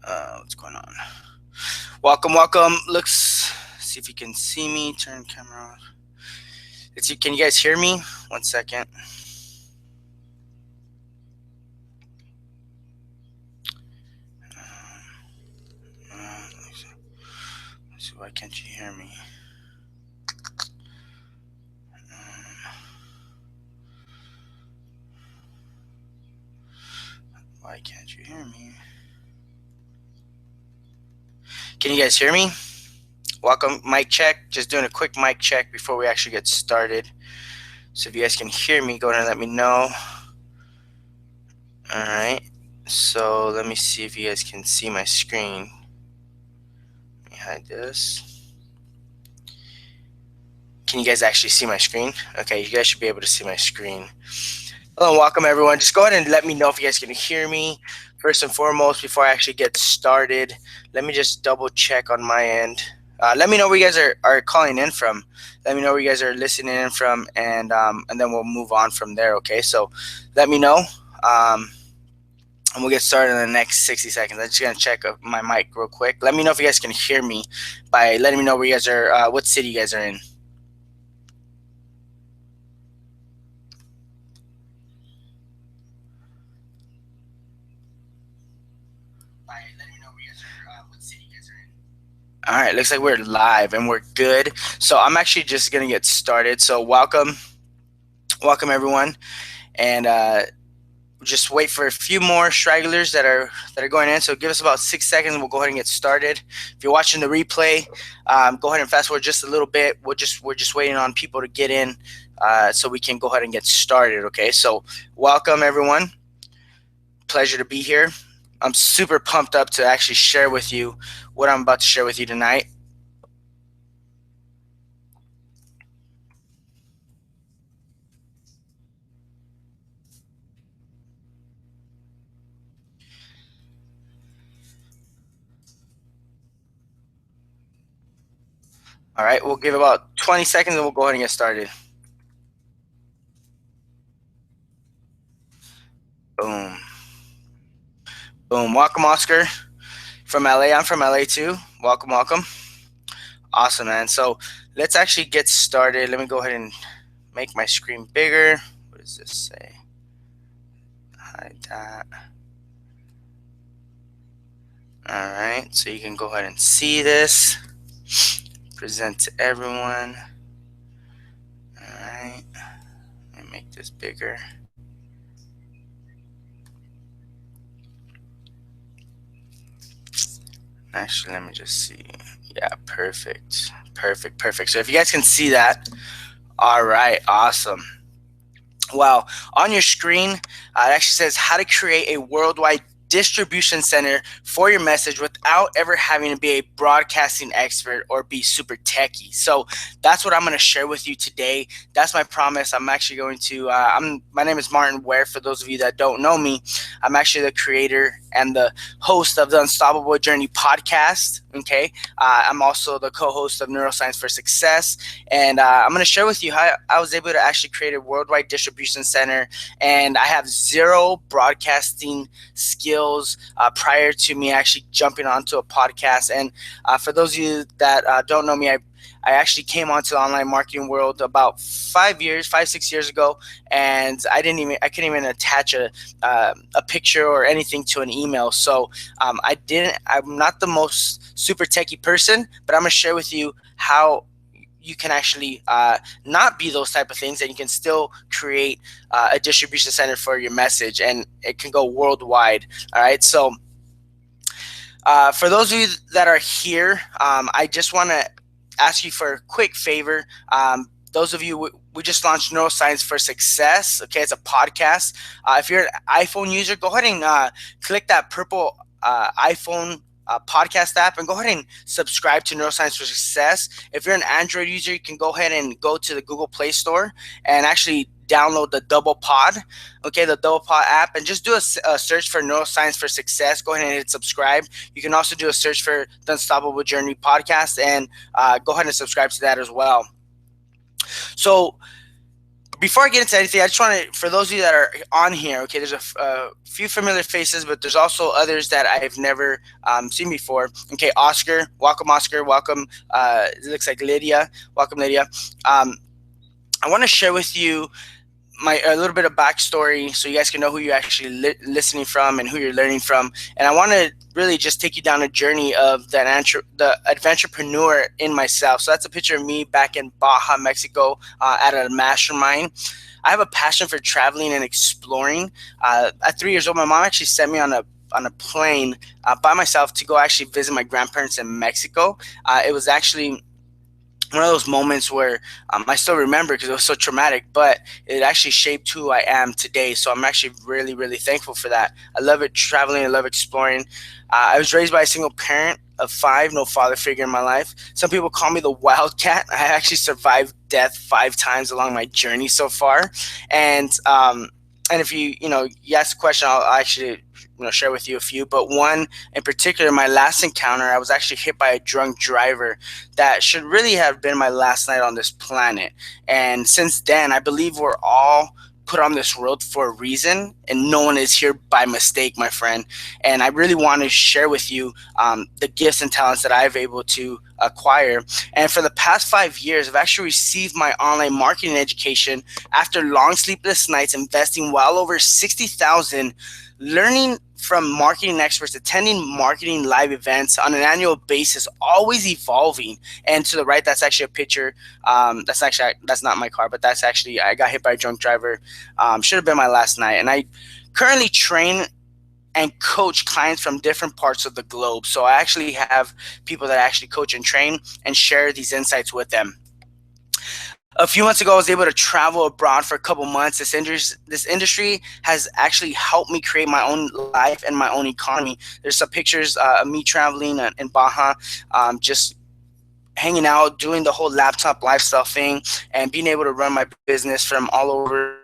What's going on? Welcome. Looks. See if you can see me. Turn camera on. Let's see. Can you guys hear me? 1 second. Let's see. Why can't you hear me? Why can't you hear me? Can you guys hear me? Welcome. Mic check. Just doing a quick mic check before we actually get started. So if you guys can hear me, go ahead and let me know. All right. So let me see if you guys can see my screen. Let me hide this. Can you guys actually see my screen? Okay, you guys should be able to see my screen. Hello and welcome everyone. Just go ahead and let me know if you guys can hear me. First and foremost, before I actually get started, let me just double check on my end. Let me know where you guys are calling in from. Let me know where you guys are listening in from, and then we'll move on from there, okay? So let me know, and we'll get started in the next 60 seconds. I'm just going to check my mic real quick. Let me know if you guys can hear me by letting me know where you guys are, what city you guys are in. All right, looks like we're live and we're good. So I'm actually just gonna get started. So welcome everyone, and just wait for a few more stragglers that are going in. So give us about 6 seconds, and we'll go ahead and get started. If you're watching the replay, go ahead and fast forward just a little bit. We're just waiting on people to get in, so we can go ahead and get started. Okay, so welcome everyone. Pleasure to be here. I'm super pumped up to actually share with you what I'm about to share with you tonight. All right, we'll give about 20 seconds and we'll go ahead and get started. Boom. Boom. Welcome, Oscar from LA. I'm from LA too. Welcome. Awesome, man. So let's actually get started. Let me go ahead and make my screen bigger. What does this say? Hide that. All right, so you can go ahead and see this. Present to everyone. All right, let me make this bigger. Actually, let me just see. Yeah, perfect. So if you guys can see that, all right, awesome. Well, on your screen, it actually says how to create a worldwide distribution center for your message without ever having to be a broadcasting expert or be super techy. So that's what I'm going to share with you today. That's my promise. I'm actually going to, my name is Martin Ware. For those of you that don't know me, I'm actually the creator and the host of the Unstoppable Journey podcast. Okay. I'm also the co-host of Neuroscience for Success. And I'm going to share with you how I was able to actually create a worldwide distribution center. And I have zero broadcasting skills prior to me actually jumping onto a podcast. And for those of you that don't know me, I actually came onto the online marketing world about 6 years ago, and I couldn't even attach a picture or anything to an email. So I'm not the most super techie person, but I'm gonna share with you how you can actually not be those type of things, and you can still create a distribution center for your message, and it can go worldwide. All right, so for those of you that are here, I just want to ask you for a quick favor. Those of you, we just launched Neuroscience for Success. Okay, it's a podcast. If you're an iPhone user, go ahead and click that purple iPhone podcast app and go ahead and subscribe to Neuroscience for Success. If you're an Android user, you can go ahead and go to the Google Play Store and actually download the Double Pod, okay, the Double Pod app, and just do a search for Neuroscience for Success. Go ahead and hit subscribe. You can also do a search for the Unstoppable Journey podcast, and go ahead and subscribe to that as well. So Before I get into anything, I just want to, for those of you that are on here, okay, there's a few familiar faces, but there's also others that I've never seen before. Okay, Oscar, welcome, Oscar, welcome. It looks like Lydia, welcome, Lydia. I want to share with you a little bit of backstory so you guys can know who you're actually listening from and who you're learning from. And I want to really just take you down a journey of the adventure-preneur in myself. So that's a picture of me back in Baja, Mexico, at a mastermind. I have a passion for traveling and exploring. At 3 years old, my mom actually sent me on a plane by myself to go actually visit my grandparents in Mexico. It was actually one of those moments where I still remember because it was so traumatic, but it actually shaped who I am today. So I'm actually really, really thankful for that. I love it traveling. I love exploring. I was raised by a single parent of 5, no father figure in my life. Some people call me the wildcat. I actually survived death 5 times along my journey so far. And if you ask a question, I'll actually share with you a few. But one in particular, my last encounter, I was actually hit by a drunk driver that should really have been my last night on this planet. And since then, I believe we're all put on this world for a reason, and no one is here by mistake, my friend. And I really want to share with you the gifts and talents that I've able to acquire. And for the past 5 years, I've actually received my online marketing education after long sleepless nights, investing well over 60,000, learning from marketing experts, attending marketing live events on an annual basis, always evolving. And to the right, that's actually a picture. That's not my car, but that's actually, I got hit by a drunk driver. Should have been my last night. And I currently train and coach clients from different parts of the globe. So I actually have people that actually coach and train and share these insights with them. A few months ago, I was able to travel abroad for a couple months. This industry has actually helped me create my own life and my own economy. There's some pictures of me traveling in Baja, just hanging out, doing the whole laptop lifestyle thing, and being able to run my business from all over.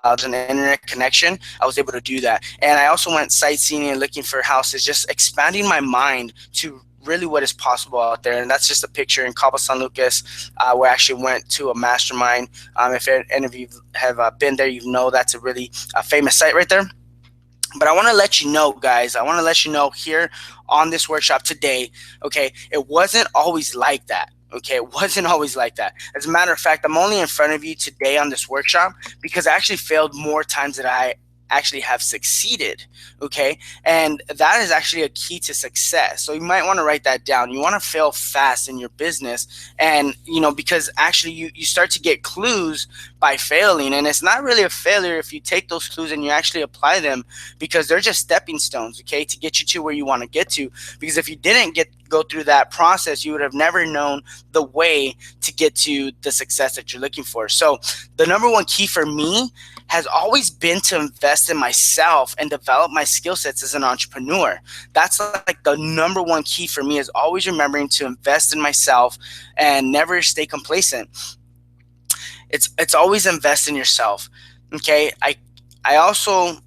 There's an internet connection. I was able to do that. And I also went sightseeing and looking for houses, just expanding my mind to really what is possible out there. And that's just a picture in Cabo San Lucas, where I actually went to a mastermind. If any of you have been there, you know that's a really famous site right there. But I want to let you know, guys, I want to let you know here on this workshop today, okay, it wasn't always like that. Okay, it wasn't always like that. As a matter of fact, I'm only in front of you today on this workshop because I actually failed more times than I actually have succeeded. Okay, and that is actually a key to success. So you might want to write that down. You want to fail fast in your business, and because actually you start to get clues by failing, and it's not really a failure if you take those clues and you actually apply them, because they're just stepping stones, okay, to get you to where you want to get to. Because if you didn't go through that process, you would have never known the way to get to the success that you're looking for. So the number one key for me has always been to invest in myself and develop my skill sets as an entrepreneur. That's like the number one key for me, is always remembering to invest in myself and never stay complacent. It's always invest in yourself. Okay, I also,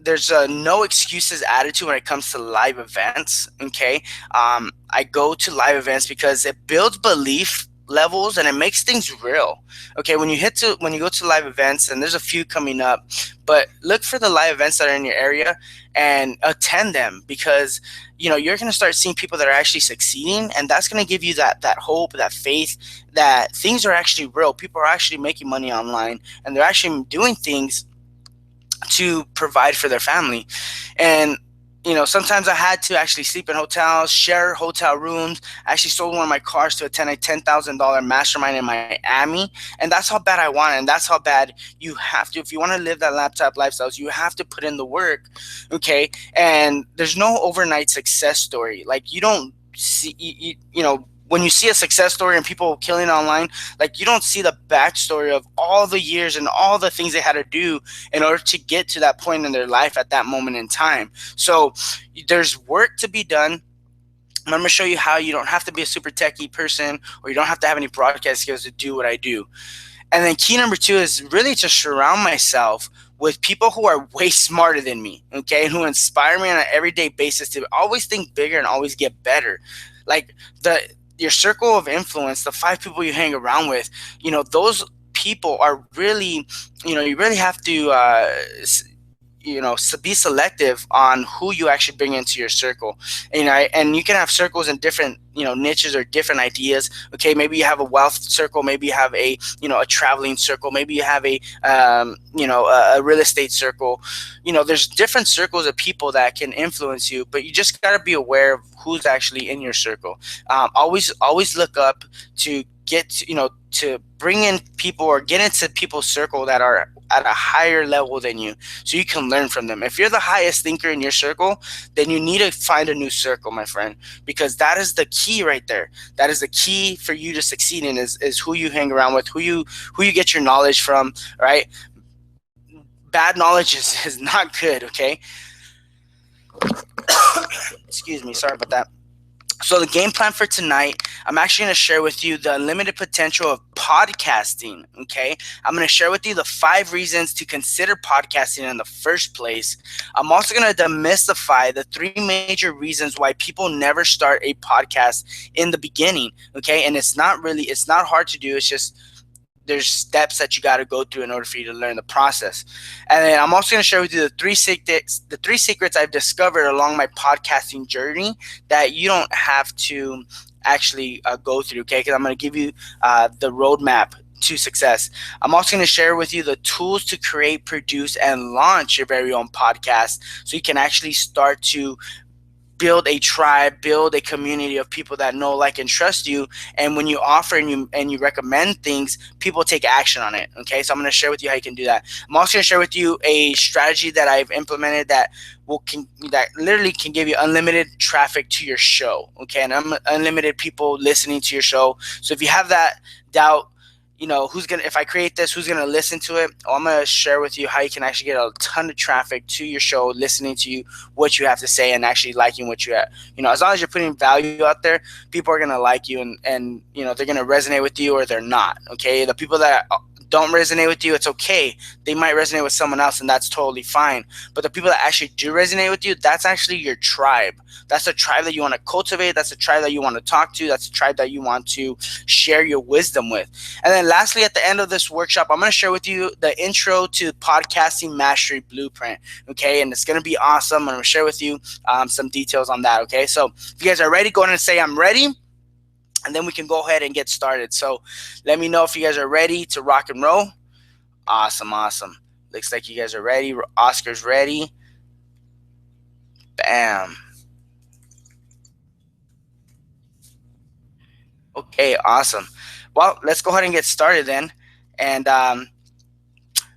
there's a no excuses attitude when it comes to live events. Okay, I go to live events because it builds belief levels and it makes things real. Okay, when you go to live events, and there's a few coming up, but look for the live events that are in your area and attend them, because you're going to start seeing people that are actually succeeding, and that's going to give you that hope, that faith that things are actually real. People are actually making money online, and they're actually doing things to provide for their family. And sometimes I had to actually sleep in hotels, share hotel rooms. I actually sold one of my cars to attend a $10,000 mastermind in Miami. And that's how bad I want it. And that's how bad you have to. If you want to live that laptop lifestyle, you have to put in the work. Okay. And there's no overnight success story. Like, you don't see, when you see a success story and people killing online, like, you don't see the backstory of all the years and all the things they had to do in order to get to that point in their life at that moment in time. So there's work to be done. I'm going to show you how you don't have to be a super techy person, or you don't have to have any broadcast skills to do what I do. And then key number 2 is really to surround myself with people who are way smarter than me, okay, who inspire me on an everyday basis to always think bigger and always get better. Like, your circle of influence, the 5 people you hang around with, those people are really, you really have to be selective on who you actually bring into your circle. And you can have circles in different niches or different ideas. Okay, maybe you have a wealth circle, maybe you have a traveling circle, maybe you have a real estate circle. There's different circles of people that can influence you, but you just got to be aware of who's actually in your circle. Always look up to get to bring in people or get into people's circle that are at a higher level than you, so you can learn from them. If you're the highest thinker in your circle, then you need to find a new circle, my friend, because that is the key right there. That is the key for you to succeed in, is who you hang around with, who you get your knowledge from, right? Bad knowledge is not good, okay? Excuse me, sorry about that. So the game plan for tonight, I'm actually going to share with you the unlimited potential of podcasting, okay? I'm going to share with you the 5 reasons to consider podcasting in the first place. I'm also going to demystify the 3 major reasons why people never start a podcast in the beginning, okay? And it's not hard to do. It's just there's steps that you got to go through in order for you to learn the process. And then I'm also going to share with you the three secrets I've discovered along my podcasting journey that you don't have to actually go through, okay? Because I'm going to give you the roadmap to success. I'm also going to share with you the tools to create, produce, and launch your very own podcast, so you can actually start to build a tribe, build a community of people that know, like, and trust you. And when you offer and you recommend things, people take action on it. Okay, so I'm going to share with you how you can do that. I'm also going to share with you a strategy that I've implemented that literally can give you unlimited traffic to your show. Okay, and unlimited people listening to your show. So if you have that doubt, if I create this, who's gonna listen to it? I'm gonna share with you how you can actually get a ton of traffic to your show, listening to you, what you have to say, and actually liking what you have. As long as you're putting value out there, people are gonna like you, and they're gonna resonate with you, or they're not. Okay, the people that don't resonate with you, it's okay. They might resonate with someone else, and that's totally fine. But the people that actually do resonate with you, that's actually your tribe. That's a tribe that you want to cultivate. That's a tribe that you want to talk to. That's a tribe that you want to share your wisdom with. And then lastly, at the end of this workshop, I'm going to share with you the intro to podcasting mastery blueprint. Okay, and it's going to be awesome. I'm going to share with you some details on that. Okay, so if you guys are ready, go ahead and say I'm ready, and then we can go ahead and get started. So let me know if you guys are ready to rock and roll. Awesome. Looks like you guys are ready. Oscar's ready. Bam. Okay, awesome. Well, let's go ahead and get started then. And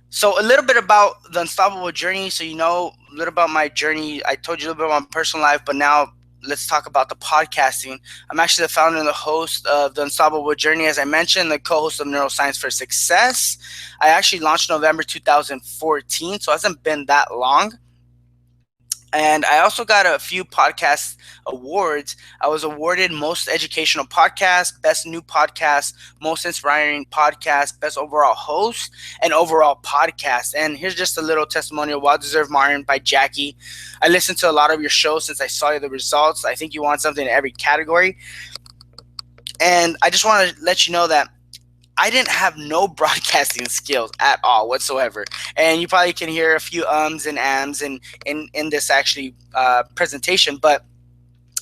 so a little bit about the Unstoppable journey. So a little about my journey. I told you a little bit about my personal life, but now let's talk about the podcasting. I'm actually the founder and the host of the Unstoppable Journey. As I mentioned, the co-host of Neuroscience for Success. I actually launched November 2014, so it hasn't been that long. And I also got a few podcast awards. I was awarded Most Educational Podcast, Best New Podcast, Most Inspiring Podcast, Best Overall Host, and Overall Podcast. And here's just a little testimonial. Well deserved, Martin, by Jackie. I listened to a lot of your shows since I saw the results. I think you want something in every category. And I just want to let you know that I didn't have no broadcasting skills at all whatsoever. And you probably can hear a few ums and ahs in this actually presentation, but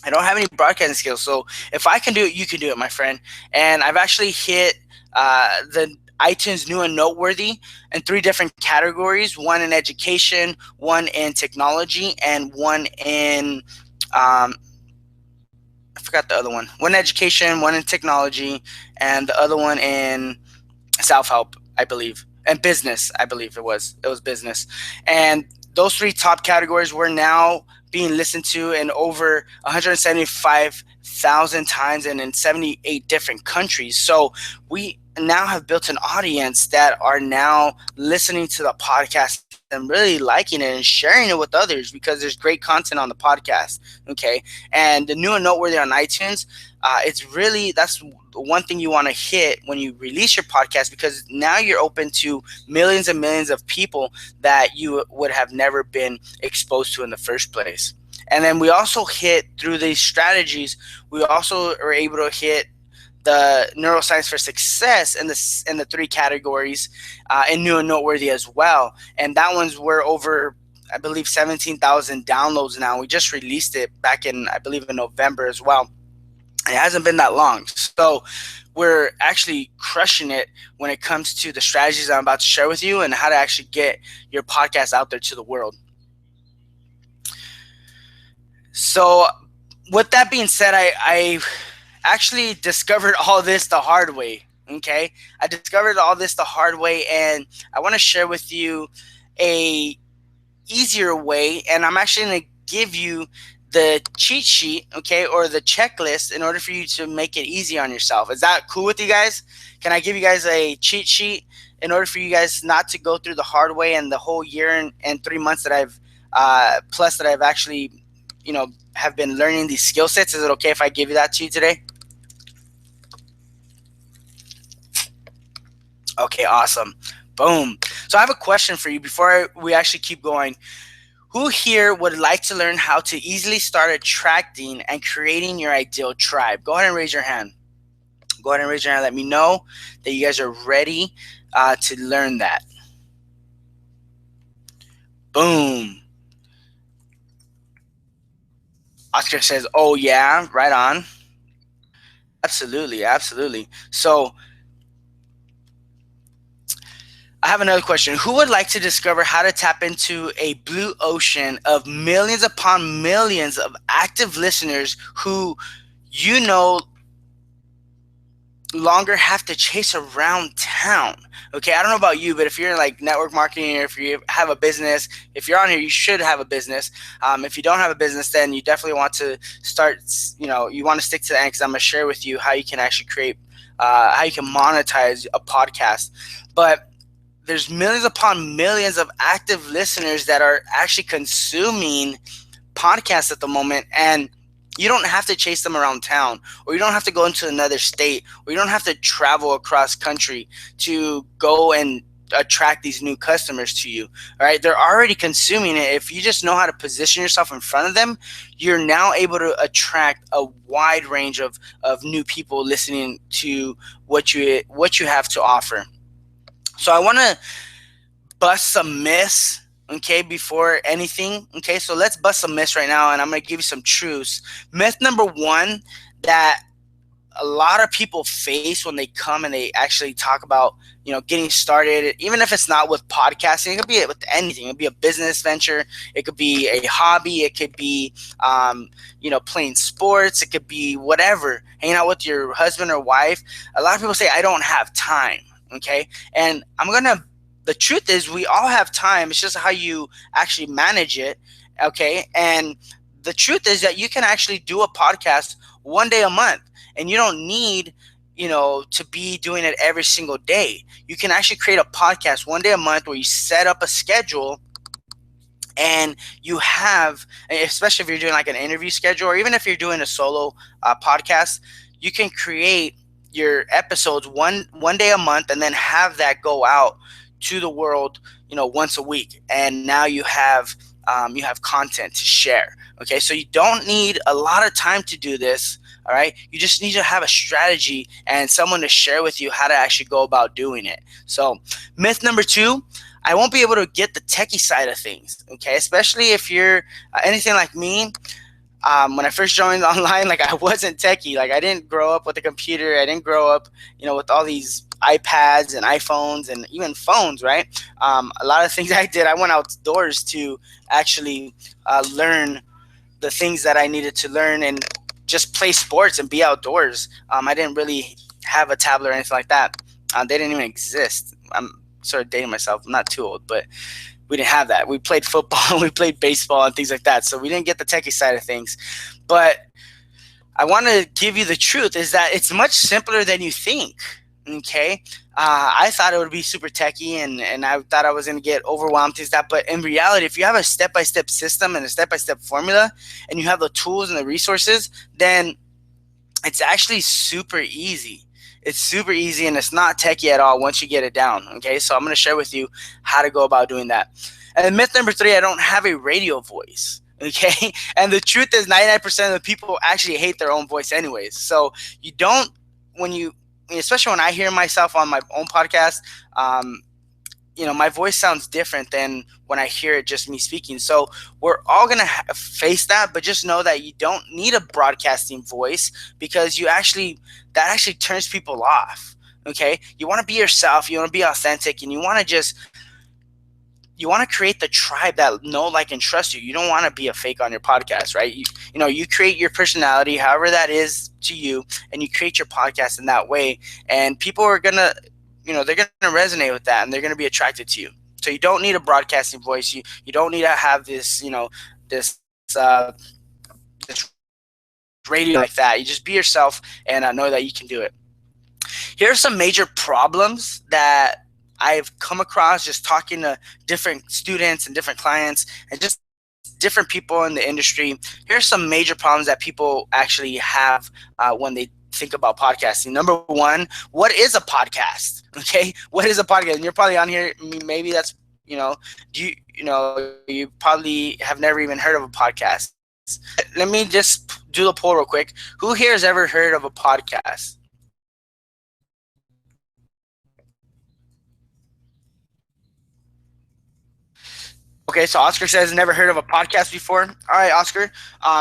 I don't have any broadcasting skills. So if I can do it, you can do it, my friend. And I've actually hit the iTunes New and Noteworthy in 3 different categories, one in education, one in technology, and one in I forgot the other one. One in education, one in technology, and the other one in self-help, I believe, and business. I believe it was business. And those 3 top categories were now being listened to in over 175,000 times and in 78 different countries. So we now have built an audience that are now listening to the podcast and really liking it and sharing it with others, because there's great content on the podcast. Okay, and the New and Noteworthy on iTunes, that's one thing you want to hit when you release your podcast, because now you're open to millions and millions of people that you would have never been exposed to in the first place. And then we also hit, through these strategies, we also are able to hit the neuroscience for success in the three categories, and new and noteworthy as well. And that one's we're over, I believe, 17,000 downloads now. We just released it back in, I believe, in November as well. It hasn't been that long. So we're actually crushing it when it comes to the strategies I'm about to share with you and how to actually get your podcast out there to the world. So with that being said, I actually discovered all this the hard way. Okay, I discovered all this the hard way, and I want to share with you a easier way, and I'm actually going to give you the cheat sheet, okay, or the checklist in order for you to make it easy on yourself. Is that cool with you guys? Can I give you guys a cheat sheet in order for you guys not to go through the hard way and the whole year and 3 months that I've plus that I've actually, have been learning these skill sets? Is it okay if I give you that to you today? Okay, awesome. Boom. So I have a question for you before we actually keep going. Who here would like to learn how to easily start attracting and creating your ideal tribe? Go ahead and raise your hand. Go ahead and raise your hand. Let me know that you guys are ready to learn that. Boom. Oscar says, oh, yeah, right on. Absolutely, absolutely. So I have another question. Who would like to discover how to tap into a blue ocean of millions upon millions of active listeners who you no longer have to chase around town? Okay, I don't know about you, but if you're in like network marketing, or if you have a business, if you're on here, you should have a business. If you don't have a business, then you definitely want to start, you want to stick to the end, because I'm going to share with you how you can actually create, how you can monetize a podcast. But there's millions upon millions of active listeners that are actually consuming podcasts at the moment, and you don't have to chase them around town, or you don't have to go into another state, or you don't have to travel across country to go and attract these new customers to you. All right, they're already consuming it. If you just know how to position yourself in front of them, you're now able to attract a wide range of new people listening to what you have to offer. So I want to bust some myths, okay, before anything. Okay, so let's bust some myths right now, and I'm going to give you some truths. Myth number one that a lot of people face when they come and they actually talk about, getting started, even if it's not with podcasting, it could be with anything. It could be a business venture, it could be a hobby, it could be, playing sports, it could be whatever, hanging out with your husband or wife. A lot of people say, I don't have time. Okay, and the truth is we all have time. It's just how you actually manage it. Okay, and the truth is that you can actually do a podcast one day a month, and you don't need to be doing it every single day. You can actually create a podcast one day a month where you set up a schedule, and you have, especially if you're doing like an interview schedule, or even if you're doing a solo podcast, you can create your episodes one day a month, and then have that go out to the world, once a week. And now you have content to share. Okay, so you don't need a lot of time to do this. All right, you just need to have a strategy and someone to share with you how to actually go about doing it. So myth number two, I won't be able to get the techie side of things. Okay, especially if you're anything like me. When I first joined online, like, I wasn't techie. Like, I didn't grow up with a computer. I didn't grow up, with all these iPads and iPhones and even phones, right? A lot of things I did, I went outdoors to actually learn the things that I needed to learn, and just play sports and be outdoors. I didn't really have a tablet or anything like that. They didn't even exist. I'm sort of dating myself. I'm not too old, but we didn't have that. We played football, we played baseball and things like that. So we didn't get the techie side of things. But I want to give you the truth is that it's much simpler than you think. Okay. I thought it would be super techie, and I thought I was going to get overwhelmed with that. But in reality, if you have a step-by-step system and a step-by-step formula, and you have the tools and the resources, then it's actually super easy. It's super easy, and it's not techie at all once you get it down. Okay, so I'm going to share with you how to go about doing that. And myth number three, I don't have a radio voice. Okay, and the truth is 99% of the people actually hate their own voice anyways. So you don't especially when I hear myself on my own podcast, my voice sounds different than when I hear it just me speaking. So we're all going to face that, but just know that you don't need a broadcasting voice, because that actually turns people off. Okay. You want to be yourself. You want to be authentic, and you want to create the tribe that know, like, and trust you. You don't want to be a fake on your podcast, right? You create your personality, however that is to you, and you create your podcast in that way. And people are going to, they're going to resonate with that, and they're going to be attracted to you. So you don't need a broadcasting voice. You don't need to have this, this, this radio like that. You just be yourself, and know that you can do it. Here are some major problems that I've come across just talking to different students and different clients and just different people in the industry. Here are some major problems that people actually have when they think about podcasting. Number one, what is a podcast? Okay, what is a podcast? And you're probably on here, maybe that's, you probably have never even heard of a podcast. Let me just do the poll real quick. Who here has ever heard of a podcast? Okay, so Oscar says never heard of a podcast before. All right, Oscar.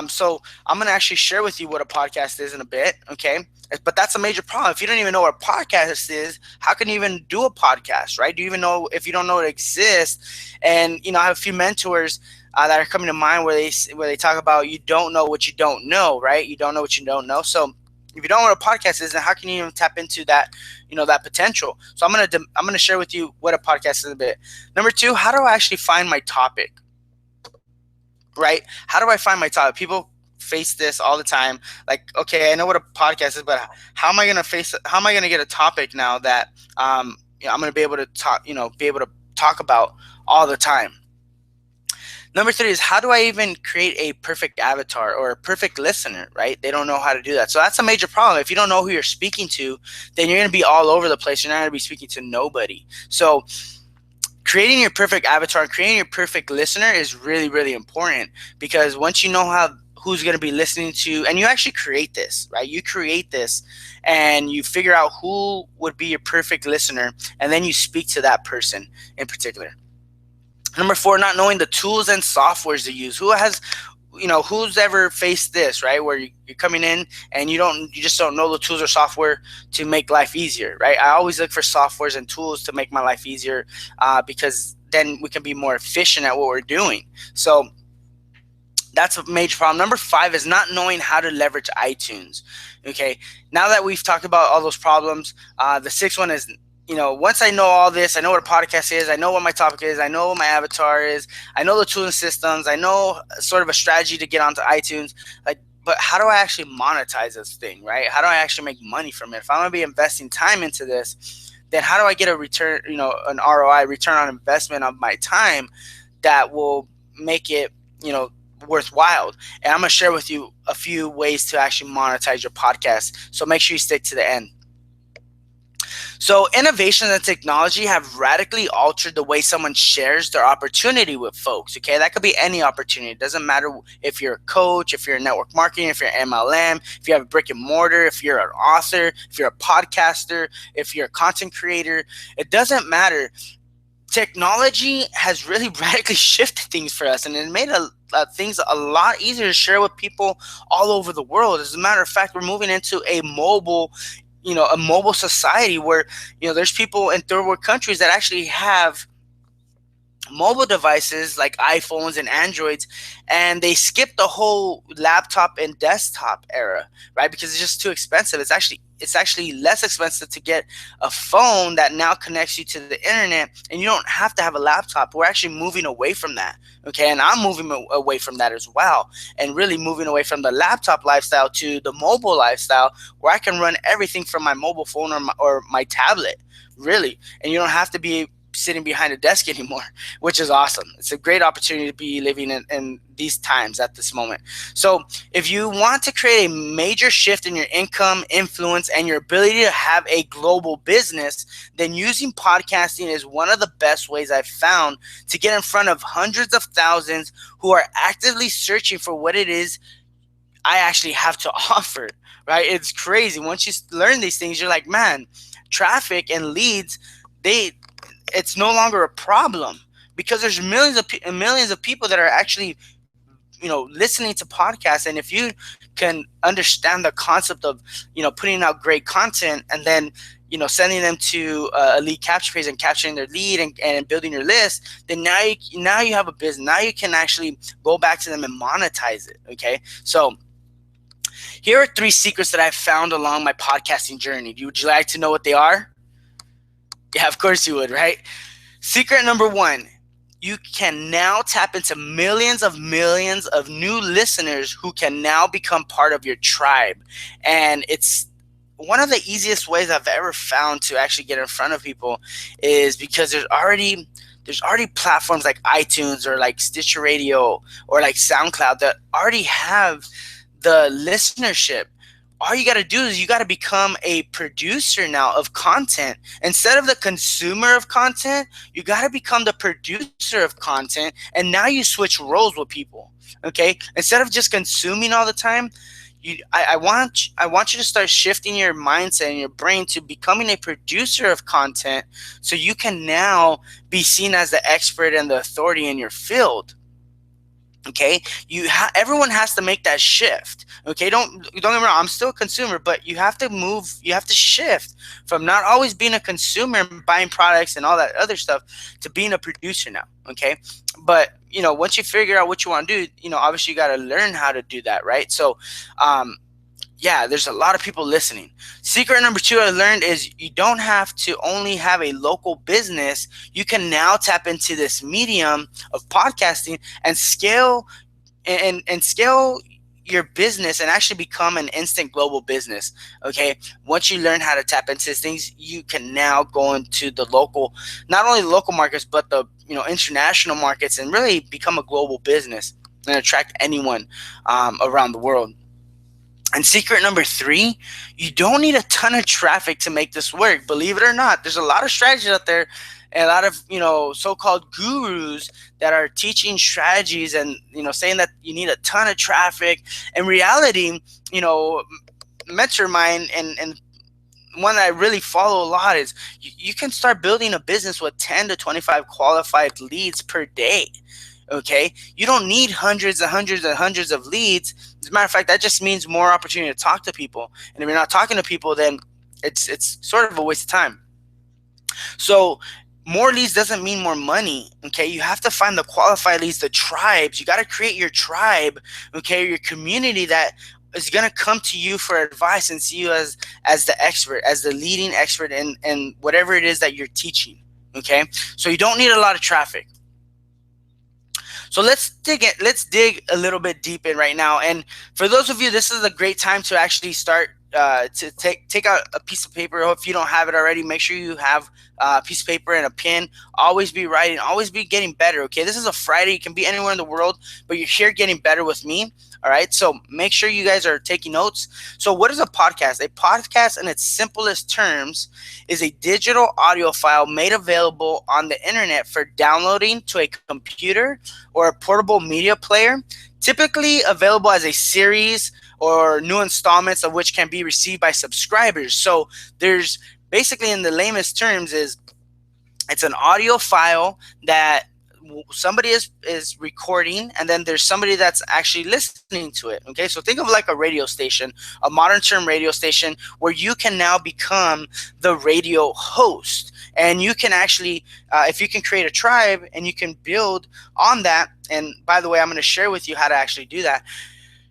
So I'm gonna actually share with you what a podcast is in a bit. Okay, but that's a major problem. If you don't even know what a podcast is, how can you even do a podcast, right? Do you even know if you don't know it exists? And I have a few mentors that are coming to mind where they talk about you don't know what you don't know, right? You don't know what you don't know. So if you don't know what a podcast is, then how can you even tap into that, that potential? So I'm gonna share with you what a podcast is in a bit. Number two, how do I actually find my topic? Right? How do I find my topic? People face this all the time. Like, okay, I know what a podcast is, but how am I gonna get a topic now that I'm gonna be able to talk about all the time? Number three is, how do I even create a perfect avatar or a perfect listener, right? They don't know how to do that. So that's a major problem. If you don't know who you're speaking to, then you're going to be all over the place. You're not going to be speaking to nobody. So creating your perfect avatar and creating your perfect listener is really, really important, because once you know who's going to be listening to, and you actually create this, right? You create this and you figure out who would be your perfect listener, and then you speak to that person in particular. Number four, not knowing the tools and softwares to use. Who's ever faced this, right? Where you're coming in and you just don't know the tools or software to make life easier, right? I always look for softwares and tools to make my life easier, because then we can be more efficient at what we're doing. So that's a major problem. Number five is not knowing how to leverage iTunes. Okay, now that we've talked about all those problems, the sixth one is, once I know all this, I know what a podcast is, I know what my topic is, I know what my avatar is, I know the tools and systems, I know sort of a strategy to get onto iTunes, but how do I actually monetize this thing, right? How do I actually make money from it? If I'm going to be investing time into this, then how do I get a return, an ROI, return on investment of my time that will make it, worthwhile? And I'm going to share with you a few ways to actually monetize your podcast. So make sure you stick to the end. So innovation and technology have radically altered the way someone shares their opportunity with folks. Okay, that could be any opportunity. It doesn't matter if you're a coach, if you're in network marketing, if you're MLM, if you have a brick and mortar, if you're an author, if you're a podcaster, if you're a content creator. It doesn't matter. Technology has really radically shifted things for us, and it made things a lot easier to share with people all over the world. As a matter of fact, we're moving into a mobile society where, there's people in third world countries that actually have mobile devices like iPhones and Androids, and they skipped the whole laptop and desktop era, right? Because it's just too expensive. It's actually less expensive to get a phone that now connects you to the internet, and you don't have to have a laptop. We're actually moving away from that, okay? And I'm moving away from that as well, and really moving away from the laptop lifestyle to the mobile lifestyle, where I can run everything from my mobile phone or my tablet, really, and you don't have to be sitting behind a desk anymore, which is awesome. It's a great opportunity to be living in these times at this moment. So if you want to create a major shift in your income, influence, and your ability to have a global business, then using podcasting is one of the best ways I've found to get in front of hundreds of thousands who are actively searching for what it is I actually have to offer, right? It's crazy. Once you learn these things, you're like, man, traffic and leads, they it's no longer a problem because there's millions of people that are actually, listening to podcasts. And if you can understand the concept of, putting out great content and then, sending them to a lead capture page and capturing their lead and building your list, then now you have a business. Now you can actually go back to them and monetize it. Okay. So here are 3 secrets that I've found along my podcasting journey. Would you like to know what they are? Yeah, of course you would, right? Secret number 1, you can now tap into millions of new listeners who can now become part of your tribe. And it's one of the easiest ways I've ever found to actually get in front of people is because there's already platforms like iTunes or like Stitcher Radio or like SoundCloud that already have the listenership. All you got to do is you got to become a producer now of content. Instead of the consumer of content, you got to become the producer of content. And now you switch roles with people. Okay? Instead of just consuming all the time, I want you to start shifting your mindset and your brain to becoming a producer of content so you can now be seen as the expert and the authority in your field. Okay, everyone has to make that shift. Okay, don't get me wrong, I'm still a consumer, but you have to move, you have to shift from not always being a consumer and buying products and all that other stuff to being a producer now. Okay, but once you figure out what you want to do, obviously you got to learn how to do that, right? So yeah, there's a lot of people listening. Secret number 2 I learned is you don't have to only have a local business. You can now tap into this medium of podcasting and scale scale your business and actually become an instant global business. Okay, once you learn how to tap into these things, you can now go into the local, not only the local markets, but the international markets, and really become a global business and attract anyone around the world. And secret number 3, you don't need a ton of traffic to make this work. Believe it or not, there's a lot of strategies out there and a lot of, so-called gurus that are teaching strategies and, saying that you need a ton of traffic. In reality, mentor of mine and one that I really follow a lot is you can start building a business with 10 to 25 qualified leads per day. Okay, you don't need hundreds and hundreds and hundreds of leads. As a matter of fact, that just means more opportunity to talk to people. And if you're not talking to people, then it's sort of a waste of time. So more leads doesn't mean more money. Okay, you have to find the qualified leads, the tribes. You got to create your tribe. Okay, your community that is going to come to you for advice and see you as the expert, as the leading expert in whatever it is that you're teaching. Okay, so you don't need a lot of traffic. So let's dig a little bit deep in right now. And for those of you, this is a great time to actually start to take out a piece of paper. If you don't have it already, make sure you have a piece of paper and a pen. Always be writing, always be getting better. Okay, this is a Friday. You can be anywhere in the world, but you're here getting better with me. All right, so make sure you guys are taking notes. So what is a podcast? A podcast, in its simplest terms, is a digital audio file made available on the internet for downloading to a computer or a portable media player, typically available as a series or new installments of which can be received by subscribers. So there's basically, in the lamest terms, it's an audio file that somebody is recording, and then there's somebody that's actually listening to it. Okay, so think of like a radio station, a modern term radio station, where you can now become the radio host. And you can actually, if you can create a tribe and you can build on that, and by the way, I'm going to share with you how to actually do that.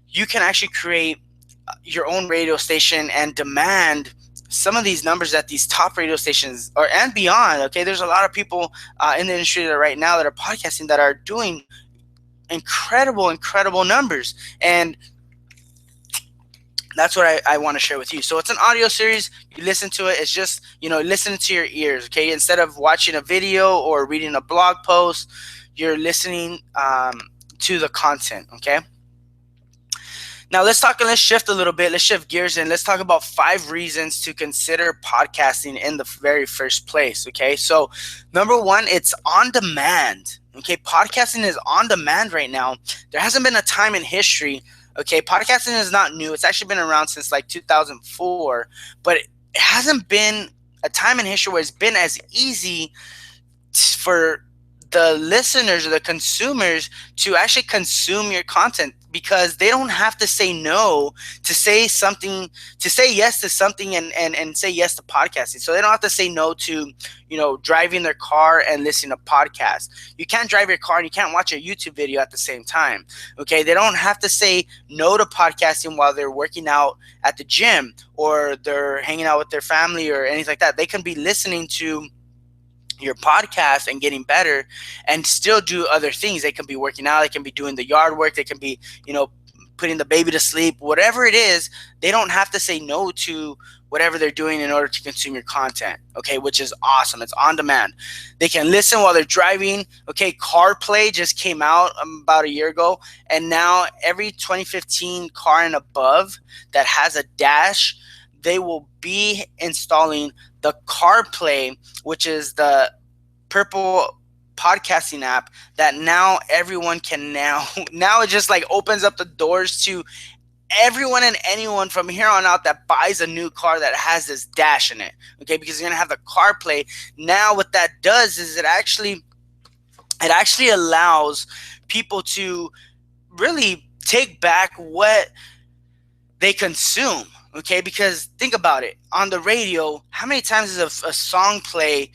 You can actually create your own radio station and demand some of these numbers that these top radio stations and beyond. Okay, there's a lot of people in the industry that right now that are podcasting that are doing incredible numbers, and that's what I want to share with you. So it's an audio series. You listen to it. It's just, listening to your ears. Okay, instead of watching a video or reading a blog post, you're listening to the content. Okay. Now let's shift a little bit. Let's shift gears and let's talk about 5 reasons to consider podcasting in the very first place. Okay, so number 1, it's on demand. Okay, podcasting is on demand right now. There hasn't been a time in history Okay, podcasting is not new. It's actually been around since like 2004, but it hasn't been a time in history where it's been as easy for the listeners or the consumers to actually consume your content, because they don't have to say no to say something, to say yes to something, and say yes to podcasting. So they don't have to say no to, driving their car and listening to podcasts. You can't drive your car and you can't watch a YouTube video at the same time. Okay, they don't have to say no to podcasting while they're working out at the gym or they're hanging out with their family or anything like that. They can be listening to your podcast and getting better and still do other things. They can be working out, they can be doing the yard work, they can be, putting the baby to sleep, whatever it is. They don't have to say no to whatever they're doing in order to consume your content, okay, which is awesome. It's on demand. They can listen while they're driving. Okay, CarPlay just came out about a year ago, and now every 2015 car and above that has a dash, they will be installing the CarPlay, which is the purple podcasting app that now everyone can now it just like opens up the doors to everyone and anyone from here on out that buys a new car that has this dash in it. Okay, because you're gonna have the CarPlay. Now what that does is it actually allows people to really take back what they consume. Okay, because think about it. On the radio, how many times does a song play,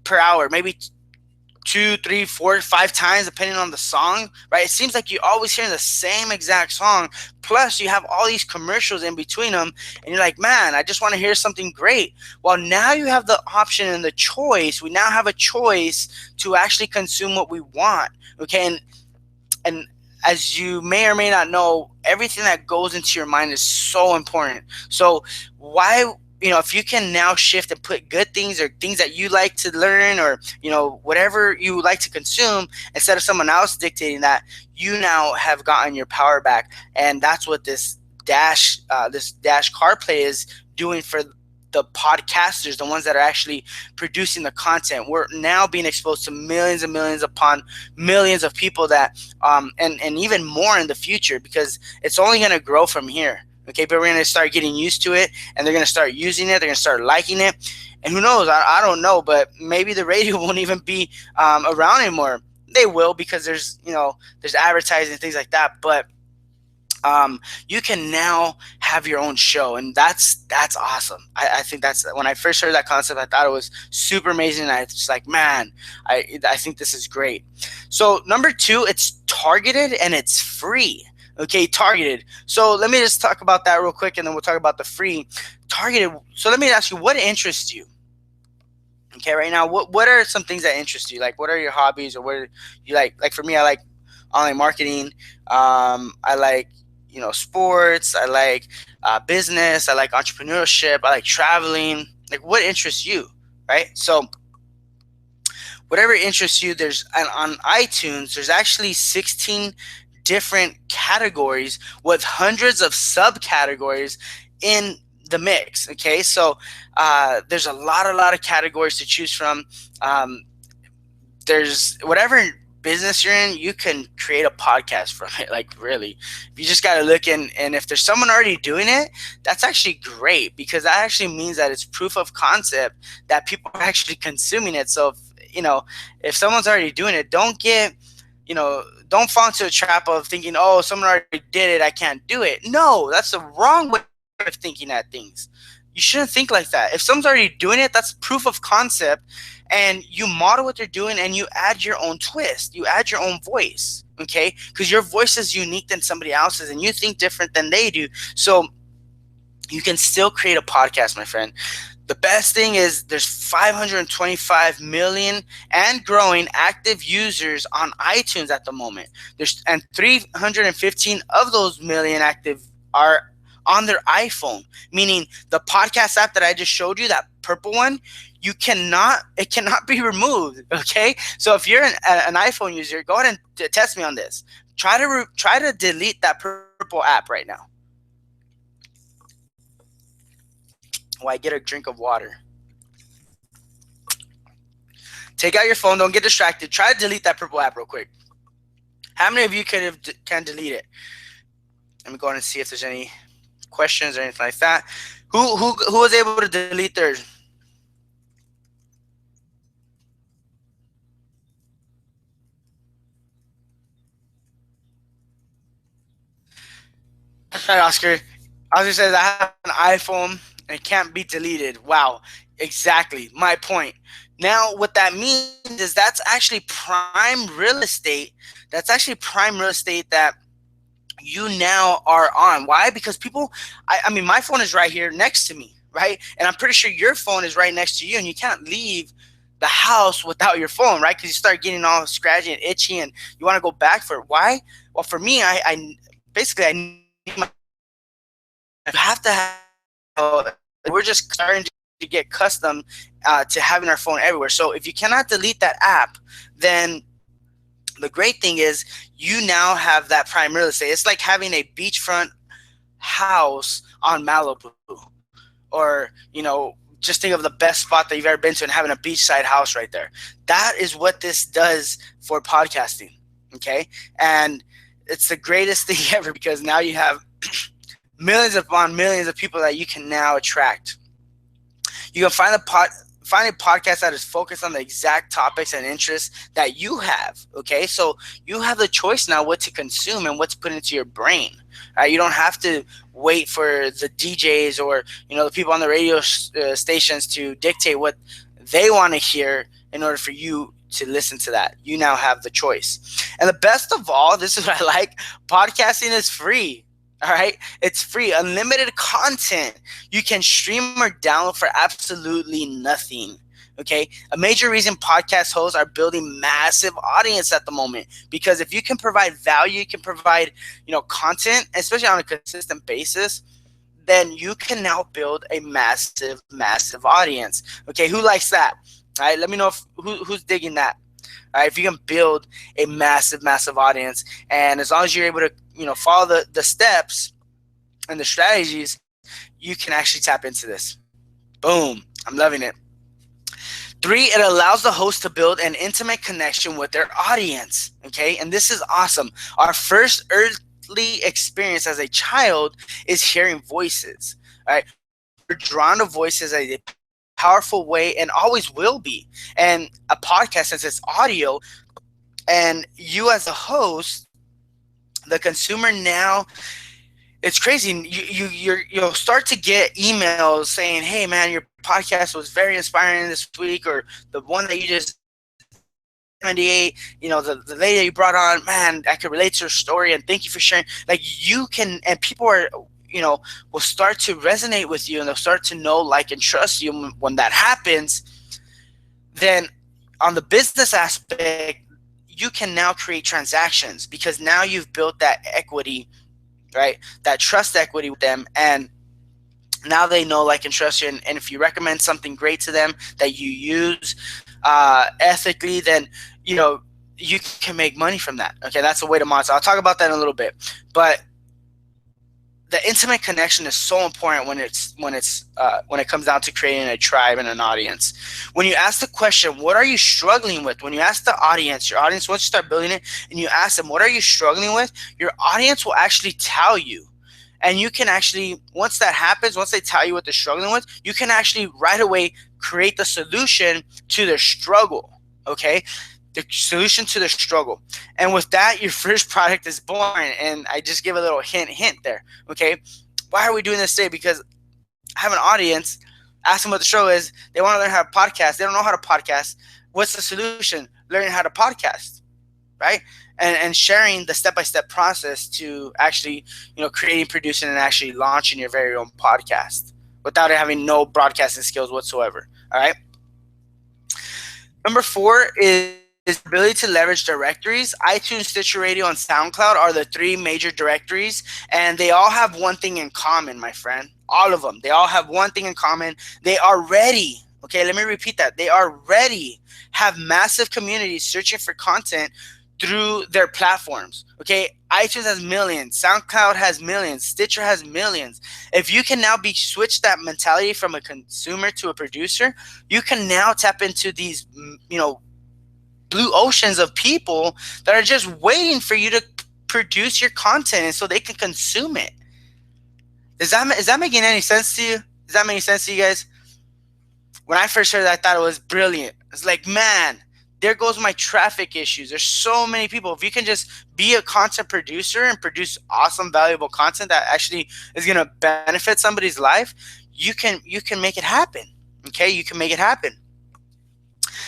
per hour? Maybe two, three, four, 5 times, depending on the song, right? It seems like you're always hearing the same exact song. Plus, you have all these commercials in between them, and you're like, man, I just want to hear something great. Well, now you have the option and the choice. We now have a choice to actually consume what we want. Okay, and as you may or may not know, everything that goes into your mind is so important. So why, if you can now shift and put good things or things that you like to learn, or whatever you like to consume, instead of someone else dictating that, you now have gotten your power back. And that's what this dash CarPlay is doing for the podcasters, the ones that are actually producing the content. We're now being exposed to millions and millions upon millions of people that and even more in the future, because it's only going to grow from here. Okay, but we're going to start getting used to it, and they're going to start using it, they're going to start liking it. And who knows, I don't know, but maybe the radio won't even be around anymore. They will, because there's advertising and things like that. But you can now have your own show, and that's awesome. I think that's, when I first heard that concept, I thought it was super amazing. I was just like, man, I think this is great. So number 2, it's targeted and it's free. Okay, targeted. So let me just talk about that real quick, and then we'll talk about the free. Targeted. So let me ask you, what interests you? Okay, right now, what are some things that interest you? Like, what are your hobbies, or what you like? Like for me, I like online marketing. I like sports. I like business. I like entrepreneurship. I like traveling. Like, what interests you, right? So whatever interests you, there's on iTunes, there's actually 16 different categories with hundreds of subcategories in the mix. Okay, so there's a lot of categories to choose from. There's whatever business you're in, you can create a podcast from it. Like, really, you just got to look in, and if there's someone already doing it, that's actually great, because that actually means that it's proof of concept that people are actually consuming it. So if someone's already doing it, don't fall into a trap of thinking, oh, someone already did it, I can't do it. No, that's the wrong way of thinking at things. You shouldn't think like that. If someone's already doing it, that's proof of concept, and you model what they're doing, and you add your own twist. You add your own voice, okay? Because your voice is unique than somebody else's, and you think different than they do. So you can still create a podcast, my friend. The best thing is there's 525 million and growing active users on iTunes at the moment. And 315 of those million active are on their iPhone, meaning the podcast app that I just showed you, that purple one, it cannot be removed. Okay, so if you're an iPhone user, go ahead and test me on this. Try to delete that purple app right now. While I get a drink of water. Take out your phone. Don't get distracted. Try to delete that purple app real quick. How many of you can delete it? Let me go on and see if there's any questions or anything like that. Who was able to delete theirs? That's right, Oscar. Oscar says I have an iPhone and it can't be deleted. Wow, exactly my point. Now, what that means is that's actually prime real estate. That's actually prime real estate that you now are on. Why? Because people, I mean, my phone is right here next to me, right? And I'm pretty sure your phone is right next to you, and you can't leave the house without your phone, right? Because you start getting all scratchy and itchy, and you want to go back for it. Why? Well, for me, I basically I need my, I have to have. We're just starting to get accustomed to having our phone everywhere. So if you cannot delete that app, then the great thing is you now have that prime real estate. It's like having a beachfront house on Malibu, or just think of the best spot that you've ever been to and having a beachside house right there. That is what this does for podcasting. Okay, and it's the greatest thing ever, because now you have millions upon millions of people that you can now attract. You can find a podcast that is focused on the exact topics and interests that you have. Okay, so you have the choice now what to consume and what to put into your brain. You don't have to wait for the DJs or the people on the radio stations to dictate what they want to hear in order for you to listen to that. You now have the choice. And the best of all, this is what I like, podcasting is free. All right, it's free, unlimited content. You can stream or download for absolutely nothing. Okay, a major reason podcast hosts are building massive audience at the moment, because if you can provide value, you can provide content, especially on a consistent basis, then you can now build a massive audience. Okay, who likes that? All right, let me know who's digging that. All right, if you can build a massive audience, and as long as you're able to follow the steps and the strategies, you can actually tap into this. Boom, I'm loving it. 3, it allows the host to build an intimate connection with their audience. Okay, and this is awesome. Our first earthly experience as a child is hearing voices. All right, we're drawn to voices as a powerful way, and always will be. And a podcast, since it's audio, and you as a host, the consumer, now it's crazy. You'll start to get emails saying, "Hey man, your podcast was very inspiring this week," or the one that you just 78, the lady that you brought on, man, I could relate to her story, and thank you for sharing. Like, you can, and people are will start to resonate with you, and they'll start to know, like, and trust you. When that happens, then on the business aspect, you can now create transactions, because now you've built that equity, right? That trust equity with them, and now they know, like, and trust you. And if you recommend something great to them that you use ethically, then you can make money from that. Okay, that's a way to monetize. I'll talk about that in a little bit, but the intimate connection is so important when it comes down to creating a tribe and an audience. When you ask the question, what are you struggling with? When you ask the audience, your audience, once you start building it and you ask them, what are you struggling with? Your audience will actually tell you. And you can actually, once that happens, once they tell you what they're struggling with, you can actually right away create the solution to their struggle. Okay? The solution to the struggle. And with that, your first product is born. And I just give a little hint there. Okay, why are we doing this today? Because I have an audience. Ask them what the show is. They want to learn how to podcast. They don't know how to podcast. What's the solution? Learning how to podcast, right? And sharing the step-by-step process to actually creating, producing, and actually launching your very own podcast without having no broadcasting skills whatsoever. All right. Number 4 is ability to leverage directories. iTunes, Stitcher Radio, and SoundCloud are the 3 major directories, and they all have one thing in common, my friend. All of them. They all have one thing in common. They are ready. Okay, let me repeat that. They are ready. Have massive communities searching for content through their platforms. Okay, iTunes has millions. SoundCloud has millions. Stitcher has millions. If you can now switch that mentality from a consumer to a producer, you can now tap into these, blue oceans of people that are just waiting for you to produce your content and so they can consume it. Is that making any sense to you? Does that make sense to you guys? When I first heard that, I thought it was brilliant. It's like, man, there goes my traffic issues. There's so many people. If you can just be a content producer and produce awesome, valuable content that actually is going to benefit somebody's life, you can make it happen. Okay, you can make it happen.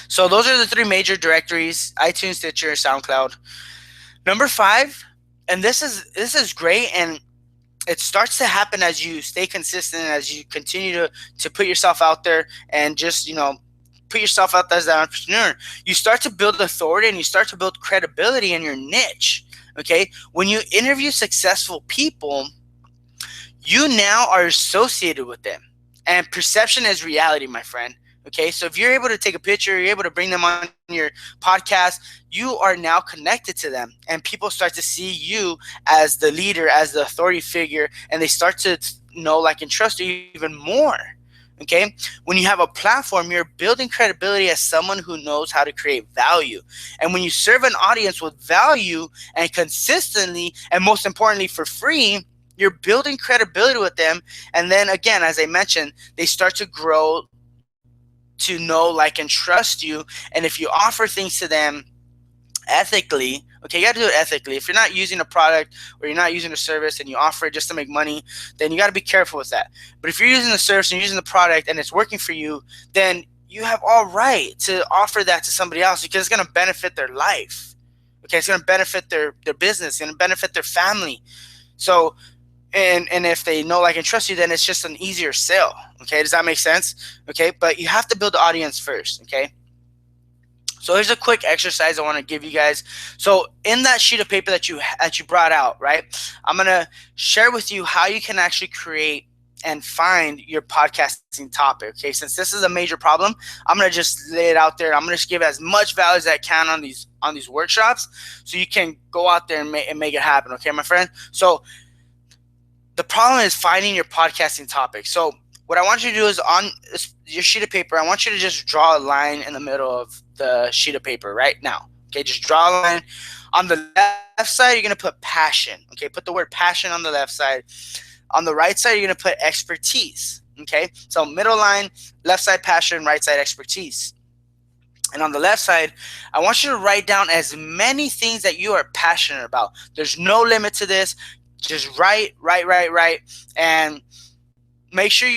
So those are the three major directories: iTunes, Stitcher, SoundCloud. Number 5, and this is great, and it starts to happen as you stay consistent, as you continue to put yourself out there and just, put yourself out there as an entrepreneur. You start to build authority and you start to build credibility in your niche. Okay, when you interview successful people, you now are associated with them, and perception is reality, my friend. Okay, so if you're able to take a picture, you're able to bring them on your podcast, you are now connected to them, and people start to see you as the leader, as the authority figure, and they start to know, like, and trust you even more. Okay, when you have a platform, you're building credibility as someone who knows how to create value. And when you serve an audience with value and consistently, and most importantly for free, you're building credibility with them. And then again, as I mentioned, they start to grow to know, like, and trust you. And if you offer things to them ethically, okay, you got to do it ethically. If you're not using a product or you're not using a service and you offer it just to make money, then you got to be careful with that. But if you're using the service and you're using the product and it's working for you, then you have all right to offer that to somebody else, because it's going to benefit their life. Okay, it's going to benefit their business, it's going to benefit their family. So and if they know, like, and trust you, then it's just an easier sale. Okay, does that make sense? Okay, but you have to build the audience first. Okay, so here's a quick exercise I want to give you guys. So in that sheet of paper that you brought out, right, I'm gonna share with you how you can actually create and find your podcasting topic. Okay, since this is a major problem, I'm gonna just lay it out there. I'm gonna just give as much value as I can on these workshops, so you can go out there and make it happen. Okay, my friend. So the problem is finding your podcasting topic. So what I want you to do is, on your sheet of paper, I want you to just draw a line in the middle of the sheet of paper right now. Okay, just draw a line. On the left side, you're going to put passion. Okay, put the word passion on the left side. On the right side, you're going to put expertise. Okay, so middle line, left side passion, right side expertise. And on the left side, I want you to write down as many things that you are passionate about. There's no limit to this. Just write, and make sure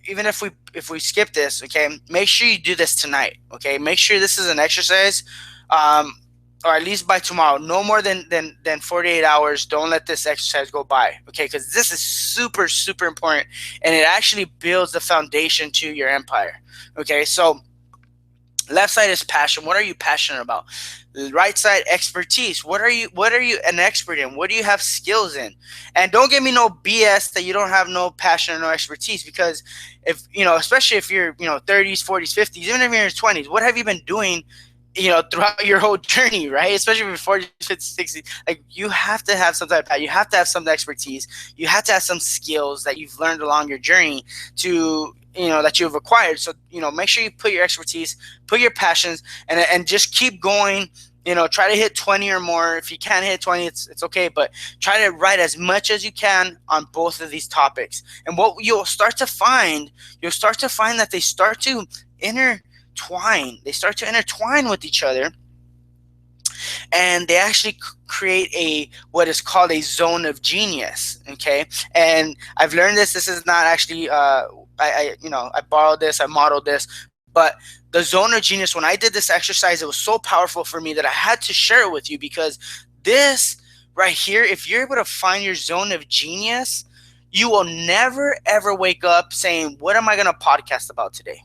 even if we skip this, okay, make sure you do this tonight. Okay, make sure this is an exercise, or at least by tomorrow. No more than 48 hours. Don't let this exercise go by. Okay, because this is super, super important, and it actually builds the foundation to your empire. Okay, so left side is passion. What are you passionate about? The right side, expertise. What are you an expert in? What do you have skills in? And don't give me no BS that you don't have no passion or no expertise, because if especially if you're 30s, 40s, 50s, even if you're in your 20s, what have you been doing throughout your whole journey, right? Especially if you're 40s, 50s, 60s. Like, you have to have some type of passion. You have to have some expertise. You have to have some skills that you've learned along your journey to that you've acquired. So make sure you put your expertise, put your passions, and just keep going. Try to hit 20 or more. If you can't hit 20, it's okay, but try to write as much as you can on both of these topics. And what you'll start to find that they start to intertwine. They start to intertwine with each other, and they actually create what is called a zone of genius. Okay, and I've learned this. This is not actually I borrowed this, I modeled this, but the zone of genius, when I did this exercise, it was so powerful for me that I had to share it with you, because this right here, if you're able to find your zone of genius, you will never ever wake up saying, what am I going to podcast about today?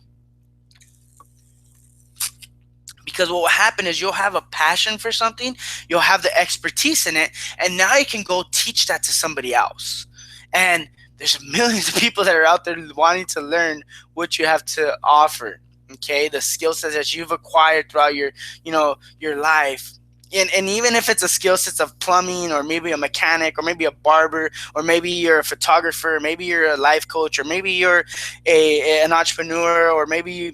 Because what will happen is you'll have a passion for something, you'll have the expertise in it, and now you can go teach that to somebody else. And there's millions of people that are out there wanting to learn what you have to offer. Okay, the skill sets that you've acquired throughout your life. And even if it's a skill set of plumbing, or maybe a mechanic, or maybe a barber, or maybe you're a photographer, maybe you're a life coach, or maybe you're an entrepreneur, or maybe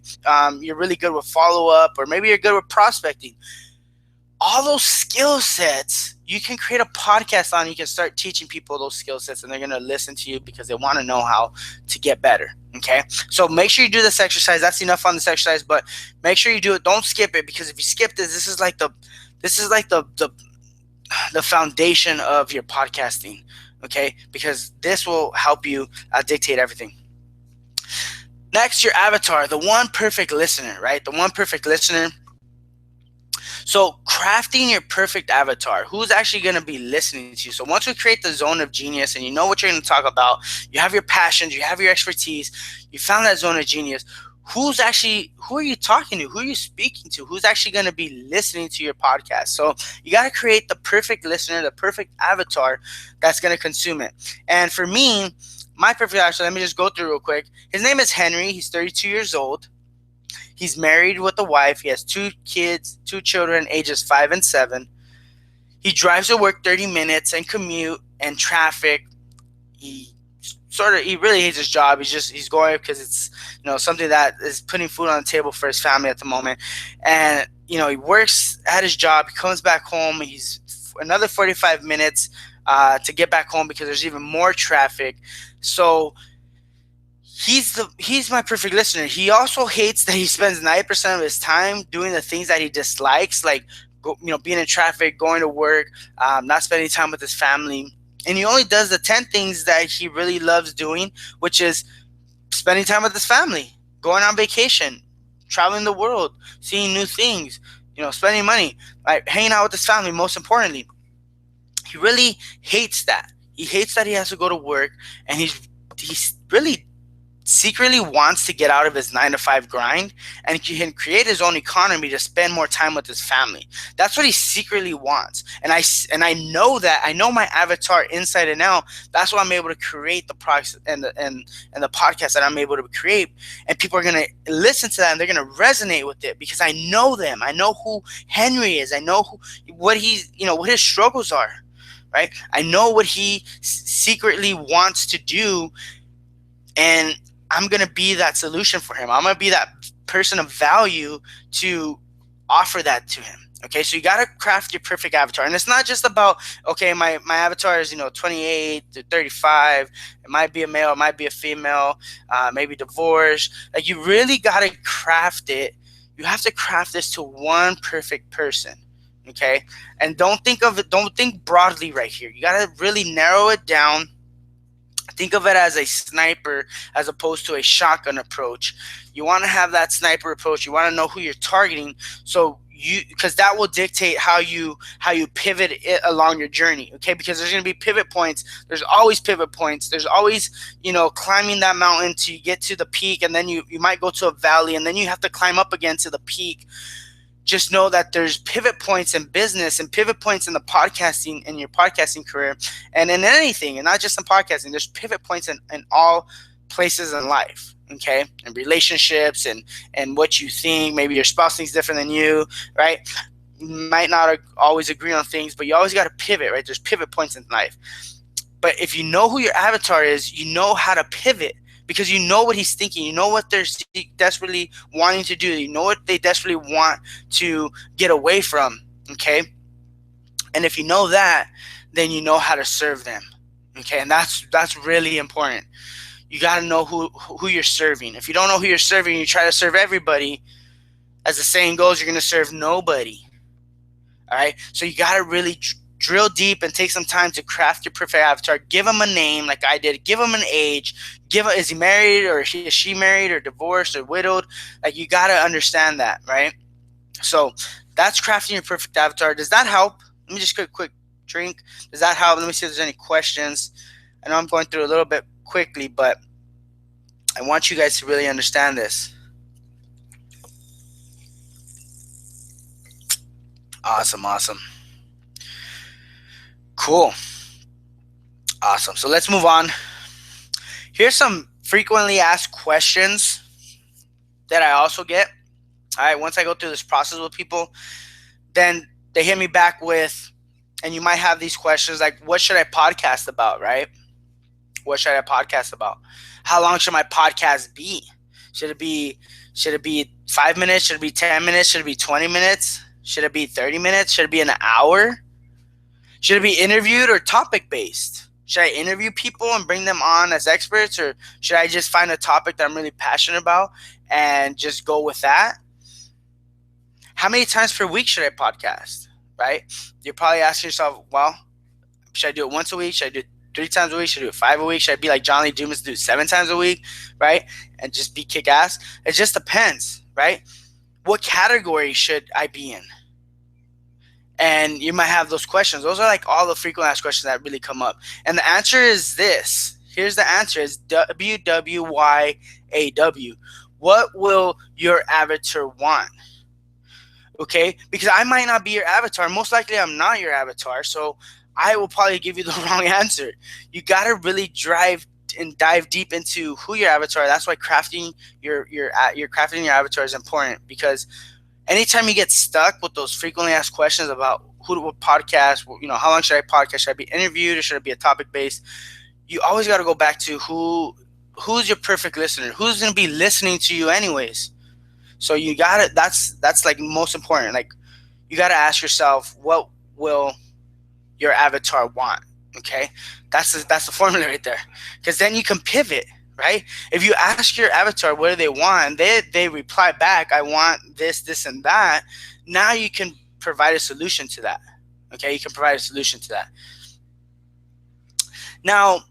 you're really good with follow-up, or maybe you're good with prospecting. all those skill sets, you can create a podcast on. You can start teaching people those skill sets, and they're going to listen to you because they want to know how to get better. Okay, so make sure you do this exercise. That's enough on this exercise, but make sure you do it. Don't skip it, because if you skip this is like the foundation of your podcasting. Okay, because this will help you dictate everything. Next, your avatar, the one perfect listener, right? The one perfect listener. So crafting your perfect avatar, who's actually going to be listening to you. So once we create the zone of genius and you know what you're going to talk about, you have your passions, you have your expertise, you found that zone of genius, who are you talking to? Who are you speaking to? Who's actually going to be listening to your podcast? So you got to create the perfect listener, the perfect avatar that's going to consume it. And for me, my perfect avatar, let me just go through real quick. His name is Henry. He's 32 years old. He's married with a wife. He has 2 kids, 2 children, ages 5 and 7. He drives to work 30 minutes and commute and traffic. He really hates his job. He's going because it's, something that is putting food on the table for his family at the moment. And, he works at his job. He comes back home. He's another 45 minutes to get back home because there's even more traffic. So he's my perfect listener. He also hates that he spends 90% of his time doing the things that he dislikes, like being in traffic, going to work, not spending time with his family. And he only does the 10 things that he really loves doing, which is spending time with his family, going on vacation, traveling the world, seeing new things, spending money, like hanging out with his family. Most importantly, he really hates that. He hates that he has to go to work, and he's really secretly wants to get out of his 9-to-5 grind and he can create his own economy to spend more time with his family. That's what he secretly wants. And I know that. I know my avatar inside and out. That's why I'm able to create the products and the podcast that I'm able to create. And people are going to listen to that and they're going to resonate with it because I know them. I know who Henry is. I know what his struggles are, right? I know what he secretly wants to do, and I'm going to be that solution for him. I'm going to be that person of value to offer that to him. Okay, so you got to craft your perfect avatar. And it's not just about, okay, my avatar is, 28 to 35. It might be a male, it might be a female, maybe divorced. Like, you really got to craft it. You have to craft this to one perfect person. Okay, and don't think broadly right here. You got to really narrow it down. Think of it as a sniper as opposed to a shotgun approach. You want to have that sniper approach. You want to know who you're targeting, because that will dictate how you pivot it along your journey. Okay, because there's going to be pivot points. There's always pivot points. There's always climbing that mountain to get to the peak, and then you might go to a valley, and then you have to climb up again to the peak. Just know that there's pivot points in business and pivot points in the podcasting, in your podcasting career, and in anything, and not just in podcasting. There's pivot points in all places in life, okay? And relationships and what you think. Maybe your spouse thinks different than you, right? You might not always agree on things, but you always got to pivot, right? There's pivot points in life. But if you know who your avatar is, you know how to pivot. Because you know what he's thinking, you know what they're desperately wanting to do, you know what they desperately want to get away from, okay? And if you know that, then you know how to serve them, okay? And that's really important. You got to know who you're serving. If you don't know who you're serving, you try to serve everybody, as the saying goes, you're going to serve nobody, all right? So you got to really drill deep and take some time to craft your perfect avatar. Give him a name like I did. Give him an age. Is he married, or is she married, or divorced, or widowed? Like, you got to understand that, right? So that's crafting your perfect avatar. Does that help? Let me just get a quick drink. Does that help? Let me see if there's any questions. I know I'm going through a little bit quickly, but I want you guys to really understand this. Awesome. Cool. Awesome. So let's move on. Here's some frequently asked questions that I also get. All right, once I go through this process with people, then they hit me back with, and you might have these questions like, what should I podcast about, right? What should I podcast about? How long should my podcast be? Should it be 5 minutes? Should it be 10 minutes? Should it be 20 minutes? Should it be 30 minutes? Should it be an hour? Should it be interviewed or topic based? Should I interview people and bring them on as experts, or should I just find a topic that I'm really passionate about and just go with that? How many times per week should I podcast? Right? You're probably asking yourself, well, should I do it once a week? Should I do it 3 times a week? Should I do it 5 a week? Should I be like John Lee Dumas, do it 7 times a week? Right? And just be kick ass? It just depends, right? What category should I be in? And you might have those questions. Those are like all the frequent asked questions that really come up. And the answer is this. Here's the answer: is WWYAW. What will your avatar want? Okay? Because I might not be your avatar. Most likely I'm not your avatar. So I will probably give you the wrong answer. You got to really dive deep into who your avatar. That's why crafting your avatar is important, because anytime you get stuck with those frequently asked questions about who to podcast, how long should I podcast? Should I be interviewed or should it be a topic based? You always got to go back to who's your perfect listener, who's going to be listening to you anyways. So you got to, that's like most important. Like, you got to ask yourself, what will your avatar want? Okay, that's the formula right there, because then you can pivot. Right? If you ask your avatar what do they want, they reply back, I want this and that. Now you can provide a solution to that. Okay, you can provide a solution to that. Now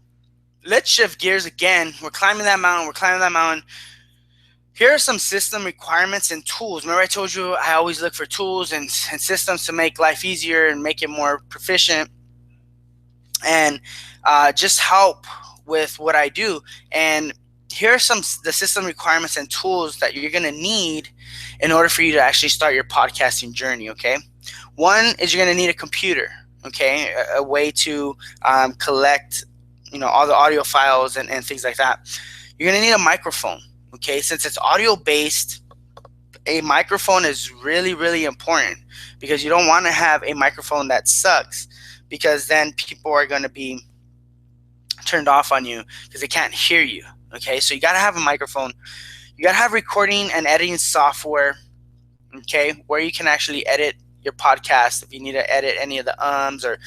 let's shift gears again. We're climbing that mountain. Here are some system requirements and tools. Remember I told you I always look for tools and systems to make life easier and make it more proficient and just help with what I do. And here are the system requirements and tools that you're going to need in order for you to actually start your podcasting journey. Okay, one is you're going to need a computer. Okay, a way to collect all the audio files and things like that. You're going to need a microphone. Okay, since it's audio based, a microphone is really, really important, because you don't want to have a microphone that sucks, because then people are going to be turned off on you because they can't hear you. Okay, so you got to have a microphone. You got to have recording and editing software, okay, where you can actually edit your podcast if you need to edit any of the ums or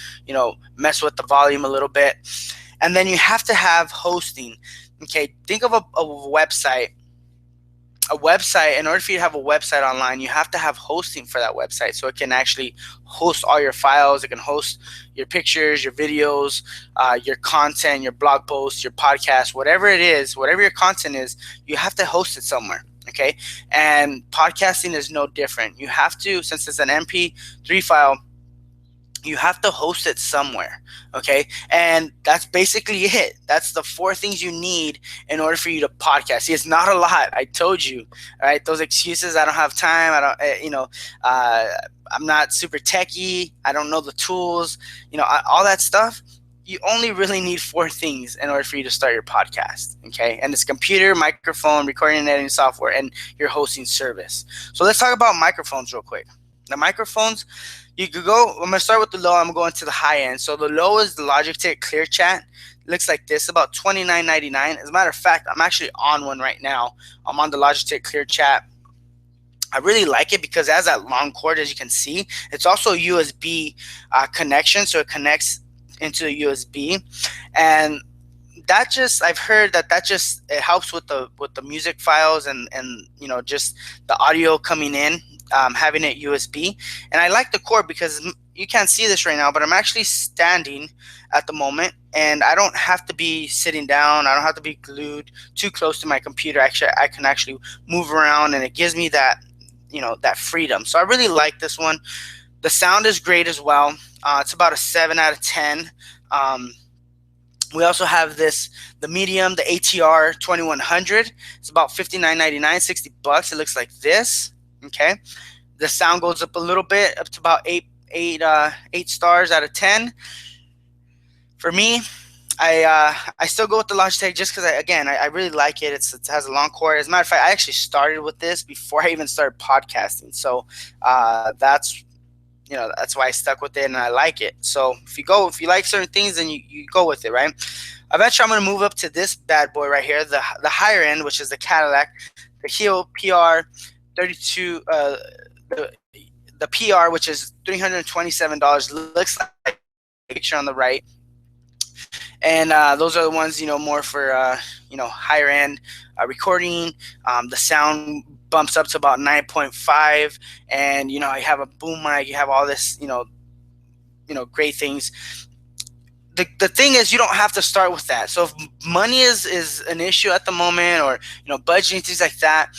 mess with the volume a little bit. And then you have to have hosting. Okay, think of a website. A website, in order for you to have a website online, you have to have hosting for that website, so it can actually host all your files. It can host your pictures, your videos, your content, your blog posts, your podcast, whatever it is, whatever your content is, you have to host it somewhere. Okay, and podcasting is no different. You have to, since it's an MP3 file, you have to host it somewhere. Okay, and that's basically it. That's the 4 things you need in order for you to podcast. See, it's not a lot. I told you, all right? Those excuses, I don't have time, I'm not super techy, I don't know the tools, all that stuff. You only really need 4 things in order for you to start your podcast. Okay, and it's computer, microphone, recording and editing software, and your hosting service. So let's talk about microphones real quick. The microphones, you could go, I'm going to start with the low, I'm going to the high end. So the low is the Logitech Clear Chat. It looks like this, about $29.99. As a matter of fact, I'm actually on one right now. I'm on the Logitech Clear Chat. I really like it because it has that long cord, as you can see. It's also a USB connection, so it connects into the USB. And that just, I've heard that just, it helps with the music files and just the audio coming in, having it USB. And I like the cord because you can't see this right now, but I'm actually standing at the moment, and I don't have to be sitting down. I don't have to be glued too close to my computer. Actually, I can actually move around, and it gives me that that freedom. So I really like this one. The sound is great as well. It's about a 7 out of 10. We also have the medium, the ATR 2100. It's about $59.99, $60. It looks like this. Okay, the sound goes up a little bit, up to about 8 stars out of 10. For me, I still go with the Logitech just because I really like it. It has a long cord. As a matter of fact, I actually started with this before I even started podcasting. So that's why I stuck with it and I like it. So if you like certain things, then you go with it, right? Eventually, I'm going to move up to this bad boy right here, the higher end, which is the Cadillac, the Heel PR 32, the the PR, which is $327, looks like picture on the right. And those are the ones, more for, higher end recording. The sound bumps up to about 9.5, and, I have a boom mic, you have all this, great things. The thing is, you don't have to start with that. So if money is an issue at the moment, or, budgeting, things like that,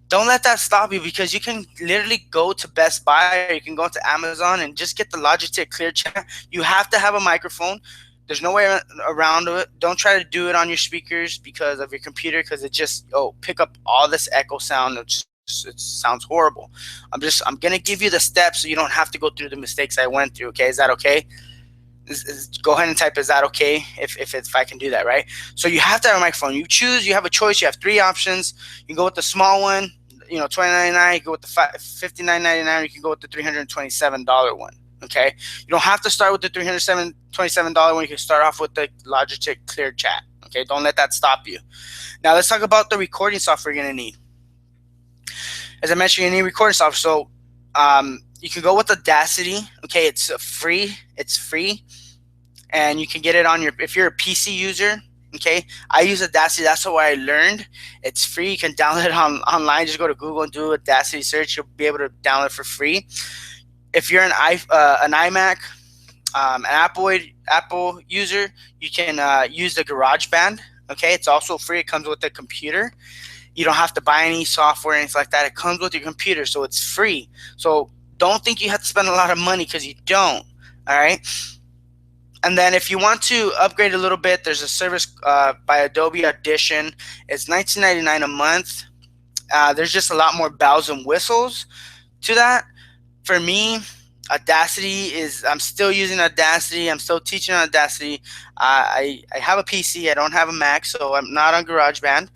don't let that stop you, because you can literally go to Best Buy, or you can go to Amazon and just get the Logitech Clear Chat. You have to have a microphone. There's no way around it. Don't try to do it on your speakers because of your computer, because it just pick up all this echo sound. It sounds horrible. I'm gonna give you the steps so you don't have to go through the mistakes I went through. Okay, is that okay? Go ahead and type, is that okay, if I can do that, right? So you have to have a microphone. You have a choice. You have 3 options. You can go with the small one, $20.99. You go with the $59.99, or you can go with the $327 one. Okay, you don't have to start with the $327 one. You can start off with the Logitech Clear Chat. Okay, don't let that stop you. Now let's talk about the recording software you're gonna need. As I mentioned, you need recording software. So you can go with Audacity. Okay, it's free. It's free, and you can get it on if you're a PC user. Okay, I use Audacity. That's how I learned. It's free. You can download it online. Just go to Google and do Audacity search. You'll be able to download it for free. If you're an iMac, an Apple user, you can use the GarageBand. Okay, it's also free. It comes with the computer. You don't have to buy any software or anything like that. It comes with your computer, so it's free. So don't think you have to spend a lot of money, because you don't. All right. And then if you want to upgrade a little bit, there's a service by Adobe Audition. It's $19.99 a month. There's just a lot more bells and whistles to that. For me, Audacity I'm still using Audacity. I'm still teaching on Audacity. I have a PC. I don't have a Mac, so I'm not on GarageBand.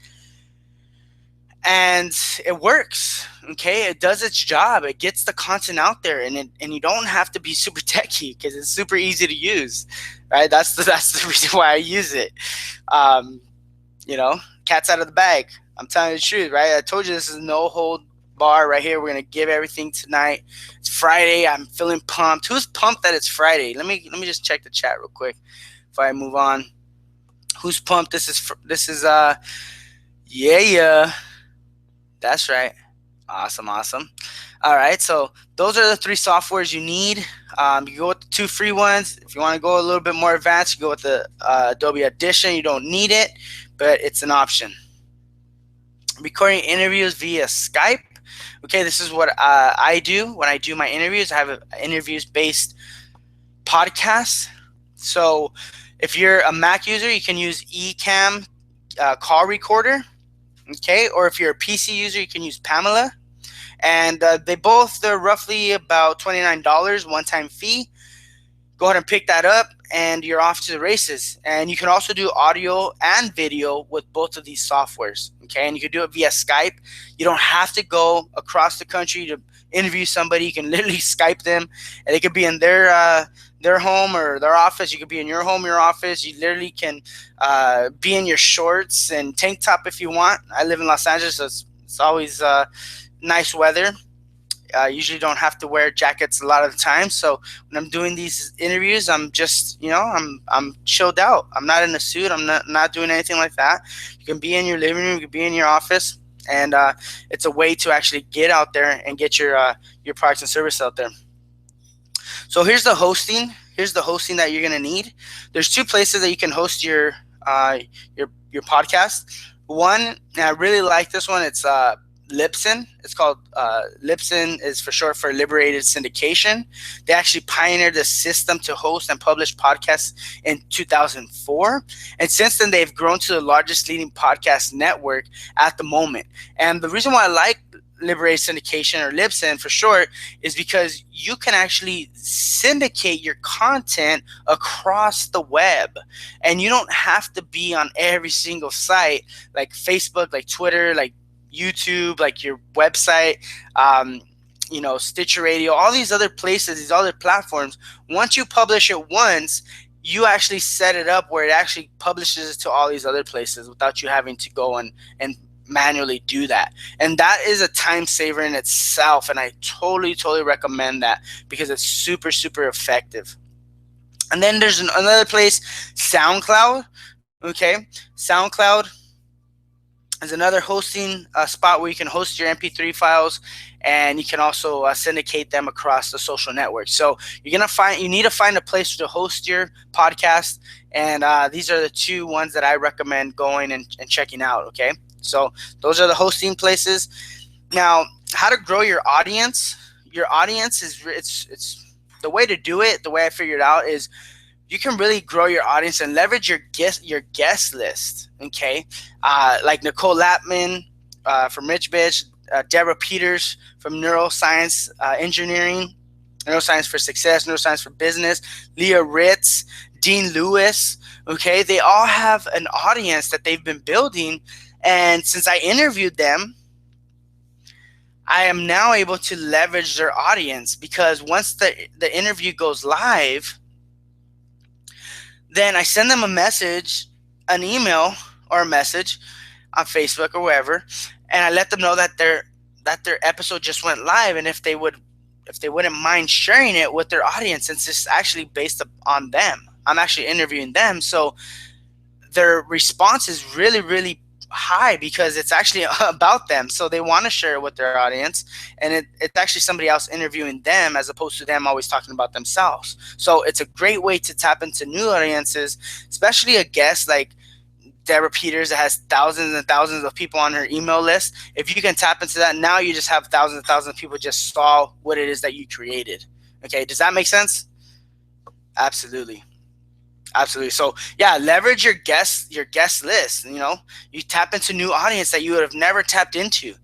And it works. Okay, it does its job. It gets the content out there, and you don't have to be super techy, because it's super easy to use, right? That's the reason why I use it. Cat's out of the bag. I'm telling you the truth, right? I told you this is no hold bar right here. We're gonna give everything tonight. It's Friday. I'm feeling pumped. Who's pumped that it's Friday? Let me just check the chat real quick before I move on. Who's pumped? This is yeah. That's right. Awesome. All right, so those are the 3 softwares you need. You go with the 2 free ones. If you want to go a little bit more advanced, you go with the Adobe Audition. You don't need it, but it's an option. Recording interviews via Skype. Okay, this is what I do when I do my interviews. I have an interviews-based podcast. So if you're a Mac user, you can use Ecamm call recorder. Okay, or if you're a PC user, you can use Pamela. And they're roughly about $29 one-time fee. Go ahead and pick that up, and you're off to the races. And you can also do audio and video with both of these softwares. Okay, and you can do it via Skype. You don't have to go across the country to interview somebody. You can literally Skype them, and they could be in their home or their office. You could be in your home, your office. You literally can be in your shorts and tank top if you want. I live in Los Angeles, so it's always nice weather. Usually don't have to wear jackets a lot of the time. So when I'm doing these interviews, I'm just, I'm chilled out. I'm not in a suit. I'm not doing anything like that. You can be in your living room. You can be in your office. And it's a way to actually get out there and get your products and service out there. So here's the hosting. Here's the hosting that you're going to need. There's 2 places that you can host your podcast. One, and I really like this one, it's Libsyn. It's called Libsyn, is for short for Liberated Syndication. They actually pioneered the system to host and publish podcasts in 2004. And since then, they've grown to the largest leading podcast network at the moment. And the reason why I like Liberated Syndication, or Libsyn for short, is because you can actually syndicate your content across the web, and you don't have to be on every single site like Facebook, like Twitter, like YouTube, like your website, Stitcher Radio, all these other places, these other platforms. Once you publish it once, you actually set it up where it actually publishes it to all these other places without you having to go and manually do that. And that is a time saver in itself. And I totally recommend that because it's super effective. And then there's another place, SoundCloud. Okay, SoundCloud is another hosting spot where you can host your MP3 files, and you can also syndicate them across the social networks. So you need to find a place to host your podcast, and these are the two ones that I recommend going and checking out. Okay, so those are the hosting places. Now, how to grow your audience? Your audience is it's the way to do it. The way I figured out is you can really grow your audience and leverage your guest list. Okay, like Nicole Lapman from Rich Bitch, Deborah Peters from Neuroscience Engineering, Neuroscience for Success, Neuroscience for Business, Leah Ritz, Dean Lewis. Okay, they all have an audience that they've been building, and since I interviewed them, I am now able to leverage their audience, because once the interview goes live, then I send them a message, an email or a message on Facebook or wherever, and I let them know that their episode just went live, and if they wouldn't mind sharing it with their audience, since it's actually based on them. I'm actually interviewing them, so their response is really high because it's actually about them. So they want to share it with their audience, and it's actually somebody else interviewing them as opposed to them always talking about themselves. So it's a great way to tap into new audiences, especially a guest like Deborah Peters that has thousands and thousands of people on her email list. If you can tap into that, now you just have thousands and thousands of people just saw what it is that you created. Okay, does that make sense? Absolutely. So yeah, leverage your guest list. You tap into new audience that you would have never tapped into.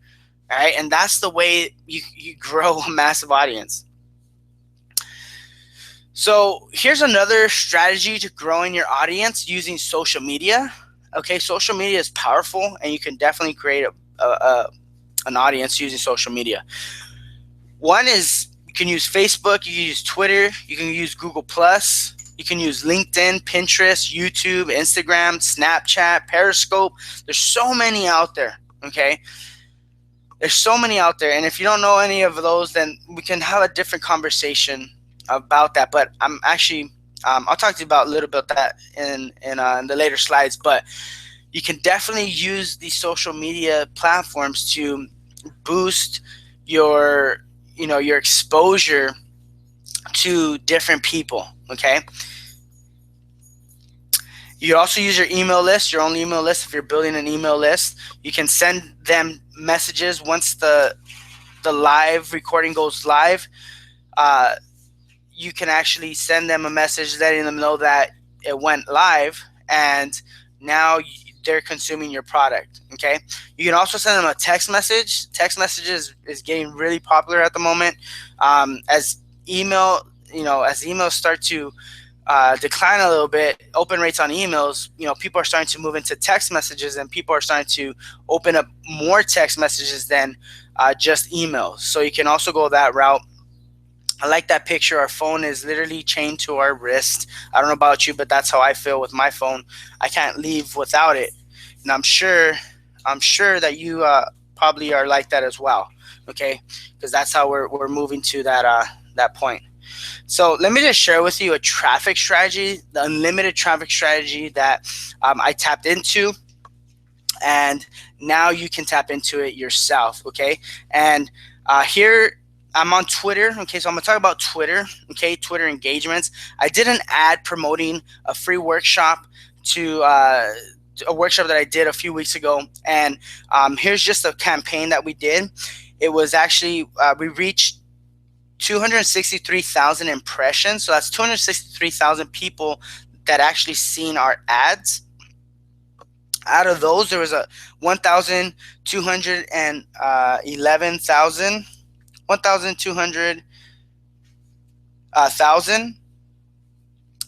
All right, and that's the way you grow a massive audience. So here's another strategy to growing your audience using social media. Okay, social media is powerful, and you can definitely create an audience using social media. One is you can use Facebook, you can use Twitter, you can use Google Plus. You can use LinkedIn, Pinterest, YouTube, Instagram, Snapchat, Periscope. There's so many out there, okay? There's so many out there, and if you don't know any of those, then we can have a different conversation about that. But I'm actually, I'll talk to you about a little bit that in the later slides. But you can definitely use these social media platforms to boost your exposure to different people. Okay, you also use your email list, your own email list. If you're building an email list, you can send them messages once the live recording goes live. You can actually send them a message letting them know that it went live, and now they're consuming your product. Okay, you can also send them a text message. Text messages is getting really popular at the moment. As emails start to decline a little bit, open rates on emails, people are starting to move into text messages, and people are starting to open up more text messages than just emails. So you can also go that route. I like that picture. Our phone is literally chained to our wrist. I don't know about you, but that's how I feel with my phone. I can't leave without it, and I'm sure that you probably are like that as well. Okay, because that's how we're moving to that point. So let me just share with you a traffic strategy, the unlimited traffic strategy that I tapped into, and now you can tap into it yourself. Okay, and here I'm on Twitter. Okay, so I'm gonna talk about Twitter. Okay, Twitter engagements. I did an ad promoting a free workshop to a workshop that I did a few weeks ago, and here's just a campaign that we did. It was actually we reached 263,000 impressions. So that's 263,000 people that actually seen our ads. Out of those, there was a 1,200,000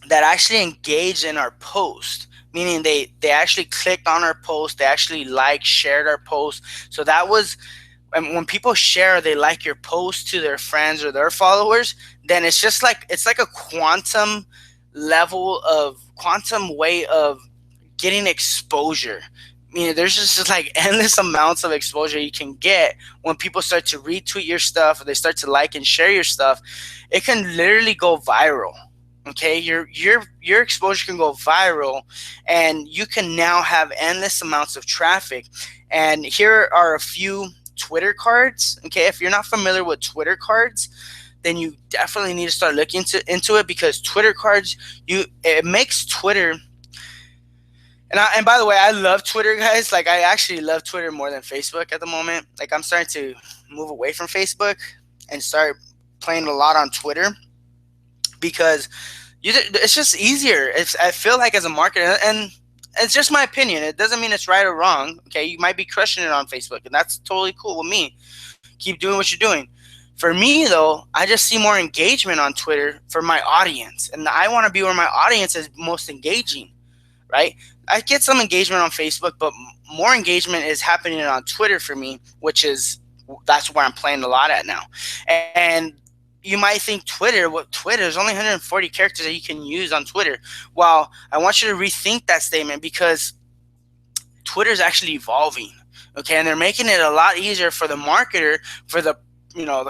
that actually engaged in our post, meaning they actually clicked on our post, they actually shared our post. So that was, and when people share, they like your post to their friends or their followers, then it's like a quantum way of getting exposure. there's just like endless amounts of exposure you can get when people start to retweet your stuff, or they start to like and share your stuff. It can literally go viral. Okay, your exposure can go viral, and you can now have endless amounts of traffic. And here are a few Twitter cards. Okay, if you're not familiar with Twitter cards, then you definitely need to start looking into it, because Twitter cards, it makes Twitter. And by the way, I love Twitter, guys. Like, I actually love Twitter more than Facebook at the moment. Like, I'm starting to move away from Facebook and start playing a lot on Twitter, because it's just easier. I feel like, as a marketer, and it's just my opinion. It doesn't mean it's right or wrong. Okay, you might be crushing it on Facebook, and that's totally cool with me. Keep doing what you're doing. For me, though, I just see more engagement on Twitter for my audience, and I want to be where my audience is most engaging, right? I get some engagement on Facebook, but more engagement is happening on Twitter for me, that's where I'm playing a lot at now. And you might think Twitter is only 140 characters that you can use on Twitter. Well, I want you to rethink that statement, because Twitter is actually evolving. Okay, and they're making it a lot easier for the marketer, for the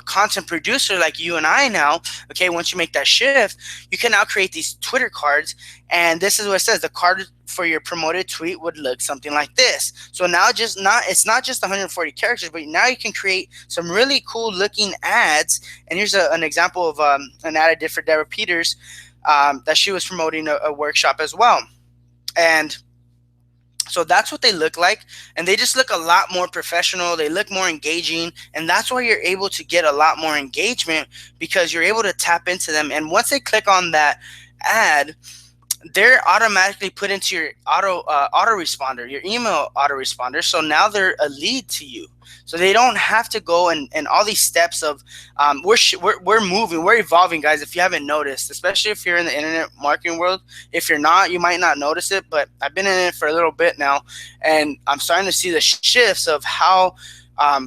content producer like you and I now. Okay, once you make that shift, you can now create these Twitter cards, and this is what it says. The card for your promoted tweet would look something like this. So now it's not just 140 characters, but now you can create some really cool looking ads. And here's an example of an ad I did for Deborah Peters, that she was promoting a workshop as well. And so that's what they look like, and they just look a lot more professional. They look more engaging, and that's why you're able to get a lot more engagement, because you're able to tap into them. And once they click on that ad, they're automatically put into your autoresponder, your email autoresponder. So now they're a lead to you. So they don't have to go and all these steps of we're moving, we're evolving, guys. If you haven't noticed, especially if you're in the internet marketing world, if you're not, you might not notice it, but I've been in it for a little bit now, and I'm starting to see the shifts of how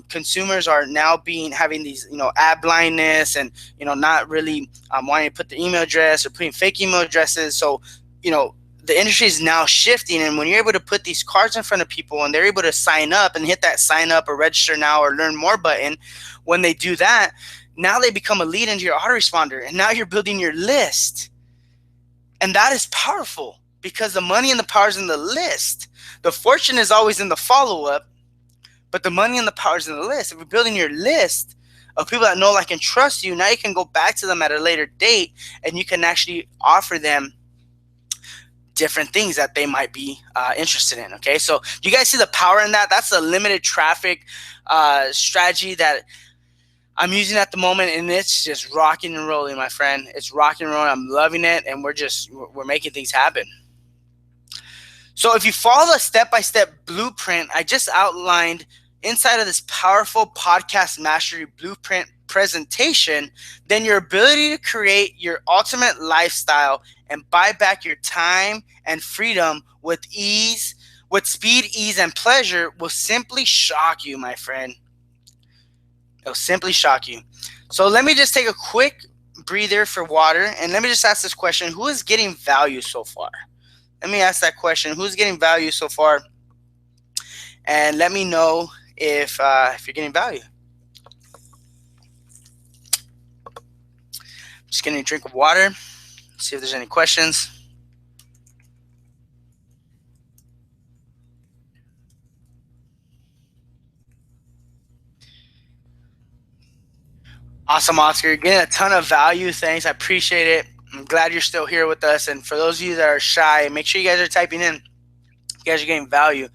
consumers are now having these, ad blindness, and not really wanting to put the email address, or putting fake email addresses. So the industry is now shifting, and when you're able to put these cards in front of people, and they're able to sign up and hit that sign up or register now or learn more button, when they do that, now they become a lead into your autoresponder, and now you're building your list. And that is powerful, because the money and the power is in the list. The fortune is always in the follow-up, but the money and the power is in the list. If you're building your list of people that know, like, and trust you, now you can go back to them at a later date, and you can actually offer them different things that they might be interested in. Okay, so do you guys see the power in that? That's a limited traffic strategy that I'm using at the moment, and it's just rocking and rolling, my friend. It's rocking and rolling. I'm loving it, and we're making things happen. So if you follow the step-by-step blueprint I just outlined inside of this powerful podcast mastery blueprint presentation, then your ability to create your ultimate lifestyle and buy back your time and freedom with speed, ease, and pleasure will simply shock you, my friend. It'll simply shock you. So let me just take a quick breather for water, and let me just ask this question. Who is getting value so far? Let me ask that question. Who's getting value so far? And let me know if you're getting value. Just getting a drink of water. See if there's any questions. Awesome, Oscar. You're getting a ton of value. Thanks. I appreciate it. I'm glad you're still here with us. And for those of you that are shy, make sure you guys are typing in. You guys are getting value,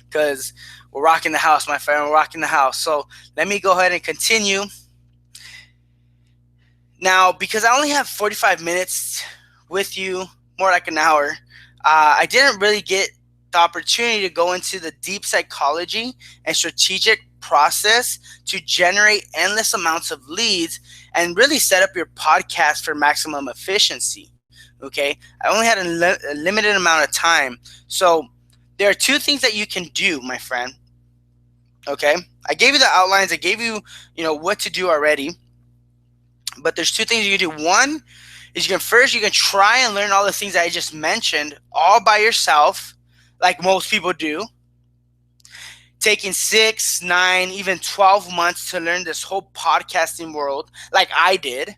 because we're rocking the house, my friend. We're rocking the house. So let me go ahead and continue. Now, because I only have 45 minutes with you, more like an hour, I didn't really get the opportunity to go into the deep psychology and strategic process to generate endless amounts of leads and really set up your podcast for maximum efficiency. Okay, I only had a limited amount of time. So there are two things that you can do, my friend. Okay, I gave you the outlines. I gave you, what to do already. But there's two things you can do. One is you can try and learn all the things that I just mentioned all by yourself, like most people do. taking 6, 9, even 12 months to learn this whole podcasting world like I did.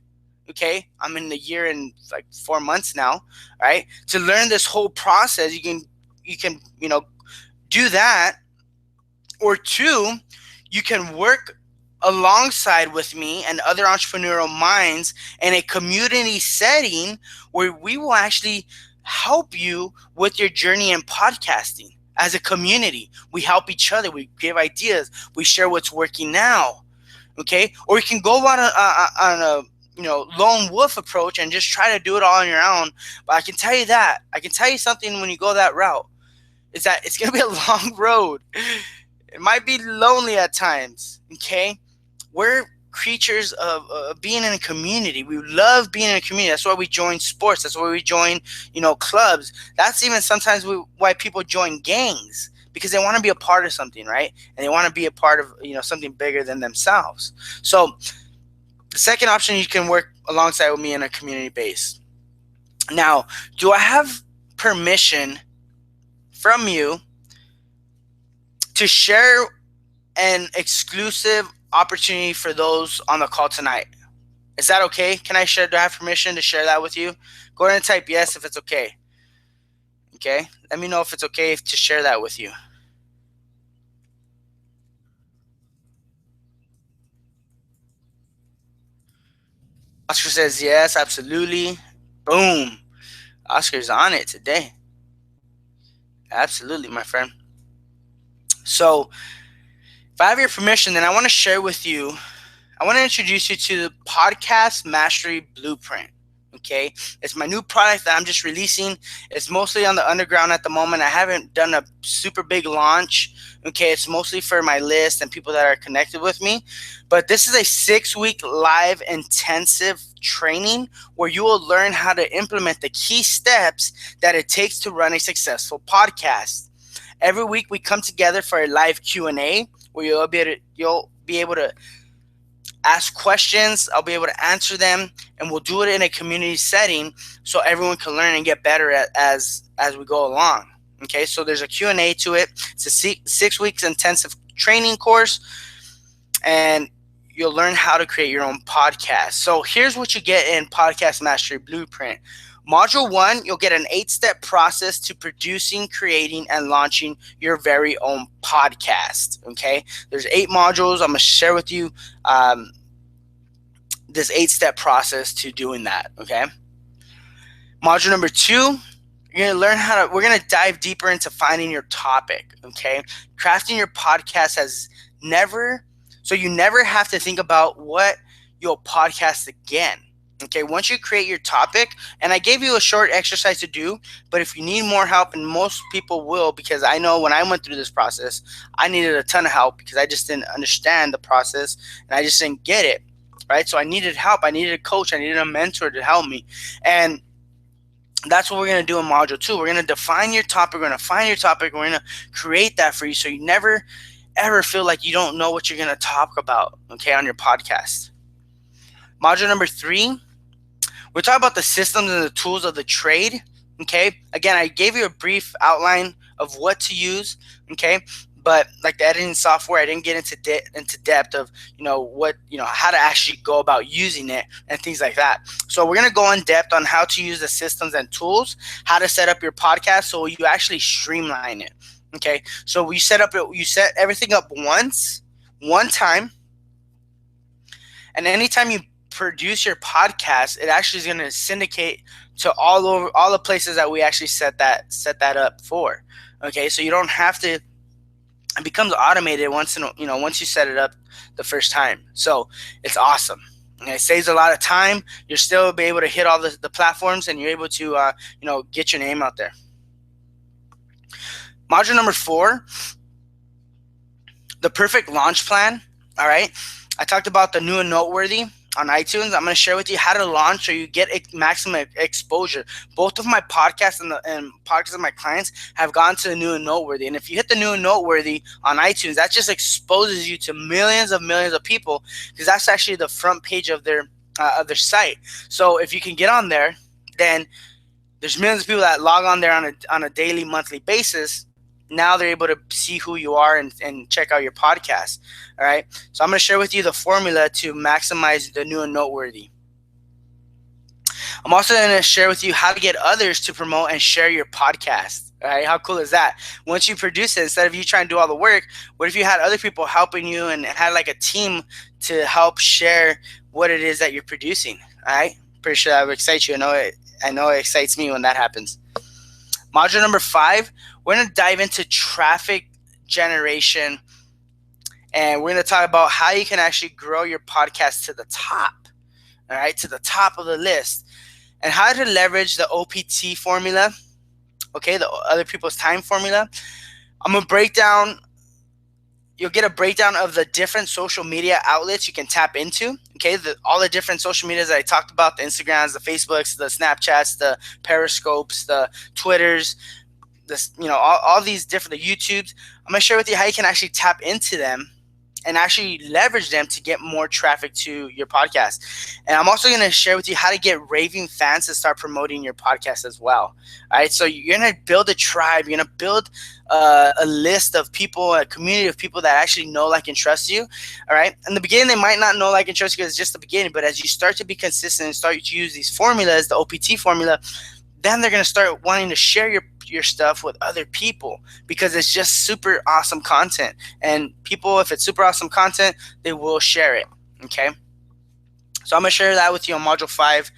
Okay, I'm in the year and like 4 months now, right? To learn this whole process, you can do that. Or two, you can work alongside with me and other entrepreneurial minds in a community setting where we will actually help you with your journey in podcasting. As a community, we help each other, we give ideas, we share what's working now. Okay, or you can go on a lone wolf approach and just try to do it all on your own. But I can tell you something. When you go that route, is that it's going to be a long road. It might be lonely at times. Okay, we're creatures of being in a community. We love being in a community. That's why we join sports. That's why we join clubs. That's even sometimes why people join gangs, because they want to be a part of something, right? And they want to be a part of something bigger than themselves. So the second option, you can work alongside with me in a community base. Now, do I have permission from you to share an exclusive opportunity for those on the call tonight? Is that okay? Do I have permission to share that with you? Go ahead and type yes if it's okay. Okay, let me know if it's okay to share that with you. Oscar says yes, absolutely. Boom. Oscar's on it today. Absolutely, my friend. So, if I have your permission, then I want to introduce you to the Podcast Mastery Blueprint. Okay, it's my new product that I'm just releasing. It's mostly on the underground at the moment. I haven't done a super big launch. Okay, it's mostly for my list and people that are connected with me. But this is a 6-week live intensive training where you will learn how to implement the key steps that it takes to run a successful podcast. Every week we come together for a live Q&A where you'll be able to ask questions. I'll be able to answer them, and we'll do it in a community setting so everyone can learn and get better as we go along. Okay, so there's a Q&A to it. It's a 6 weeks intensive training course, and you'll learn how to create your own podcast. So here's what you get in Podcast Mastery Blueprint. Module 1, you'll get an 8-step process to producing, creating, and launching your very own podcast. Okay, there's 8 modules. I'm going to share with you this 8-step process to doing that. Okay, module number 2, you're going to learn we're going to dive deeper into finding your topic. Okay, crafting your podcast so you never have to think about what you'll podcast again. Okay, once you create your topic, and I gave you a short exercise to do, but if you need more help, and most people will, because I know when I went through this process, I needed a ton of help because I just didn't understand the process and I just didn't get it, right? So I needed help. I needed a coach. I needed a mentor to help me. And that's what we're going to do in module 2. We're going to define your topic. We're going to find your topic. We're going to create that for you so you never, ever feel like you don't know what you're going to talk about, okay, on your podcast. Module number 3, we're talking about the systems and the tools of the trade. Okay, again, I gave you a brief outline of what to use. Okay, but like the editing software, I didn't get into depth of how to actually go about using it and things like that. So we're gonna go in depth on how to use the systems and tools, how to set up your podcast so you actually streamline it. Okay, so you set everything up one time, and anytime you produce your podcast, it actually is going to syndicate to all the places that we actually set that up for. Okay, so you don't have to. It becomes automated once you set it up the first time. So it's awesome. Okay, it saves a lot of time. You'll still be able to hit all the platforms, and you're able to get your name out there. Module number 4, the perfect launch plan. All right, I talked about the new and noteworthy on iTunes. I'm going to share with you how to launch so you get maximum exposure. Both of my podcasts and podcasts of my clients have gone to the new and noteworthy. And if you hit the new and noteworthy on iTunes, that just exposes you to millions of people, because that's actually the front page of their site. So if you can get on there, then there's millions of people that log on there on a daily, monthly basis. now they're able to see who you are and check out your podcast. All right. So I'm going to share with you the formula to maximize the new and noteworthy. I'm also going to share with you how to get others to promote and share your podcast. All right. How cool is that? Once you produce it, instead of you trying to do all the work, what if you had other people helping you and had like a team to help share what it is that you're producing? All right. Pretty sure that would excite you. I know it excites me when that happens. Module number 5, we're going to dive into traffic generation, and we're going to talk about how you can actually grow your podcast to the top, all right, to the top of the list, and how to leverage the OPT formula, okay, the other people's time formula. I'm going to break down, you'll get a breakdown of the different social media outlets you can tap into, okay, all the different social medias that I talked about, the Instagrams, the Facebooks, the Snapchats, the Periscopes, the Twitters, all these different, the YouTubes. I'm going to share with you how you can actually tap into them and actually leverage them to get more traffic to your podcast. And I'm also going to share with you how to get raving fans to start promoting your podcast as well. All right, so you're going to build a tribe. You're going to build a list of people, a community of people that actually know, like, and trust you. All right, in the beginning, they might not know, like, and trust you because it's just the beginning. But as you start to be consistent and start to use these formulas, the OPT formula, then they're going to start wanting to share your stuff with other people because it's just super awesome content. And people, if it's super awesome content, they will share it, okay? So I'm going to share that with you on Module 5.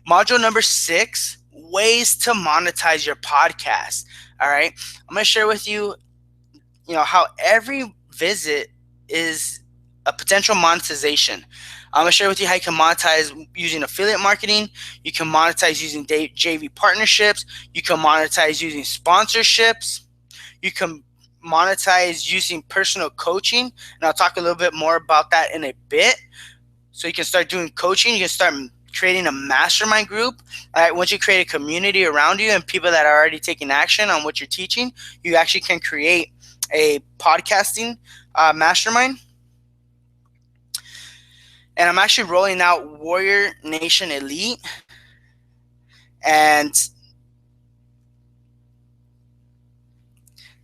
Module number 6, ways to monetize your podcast, all right? I'm going to share with you, how every visit is a potential monetization. I'm going to share with you how you can monetize using affiliate marketing. You can monetize using JV partnerships. You can monetize using sponsorships. You can monetize using personal coaching. And I'll talk a little bit more about that in a bit. So you can start doing coaching. You can start creating a mastermind group. All right, once you create a community around you and people that are already taking action on what you're teaching, you actually can create a podcasting mastermind. And I'm actually rolling out Warrior Nation Elite. And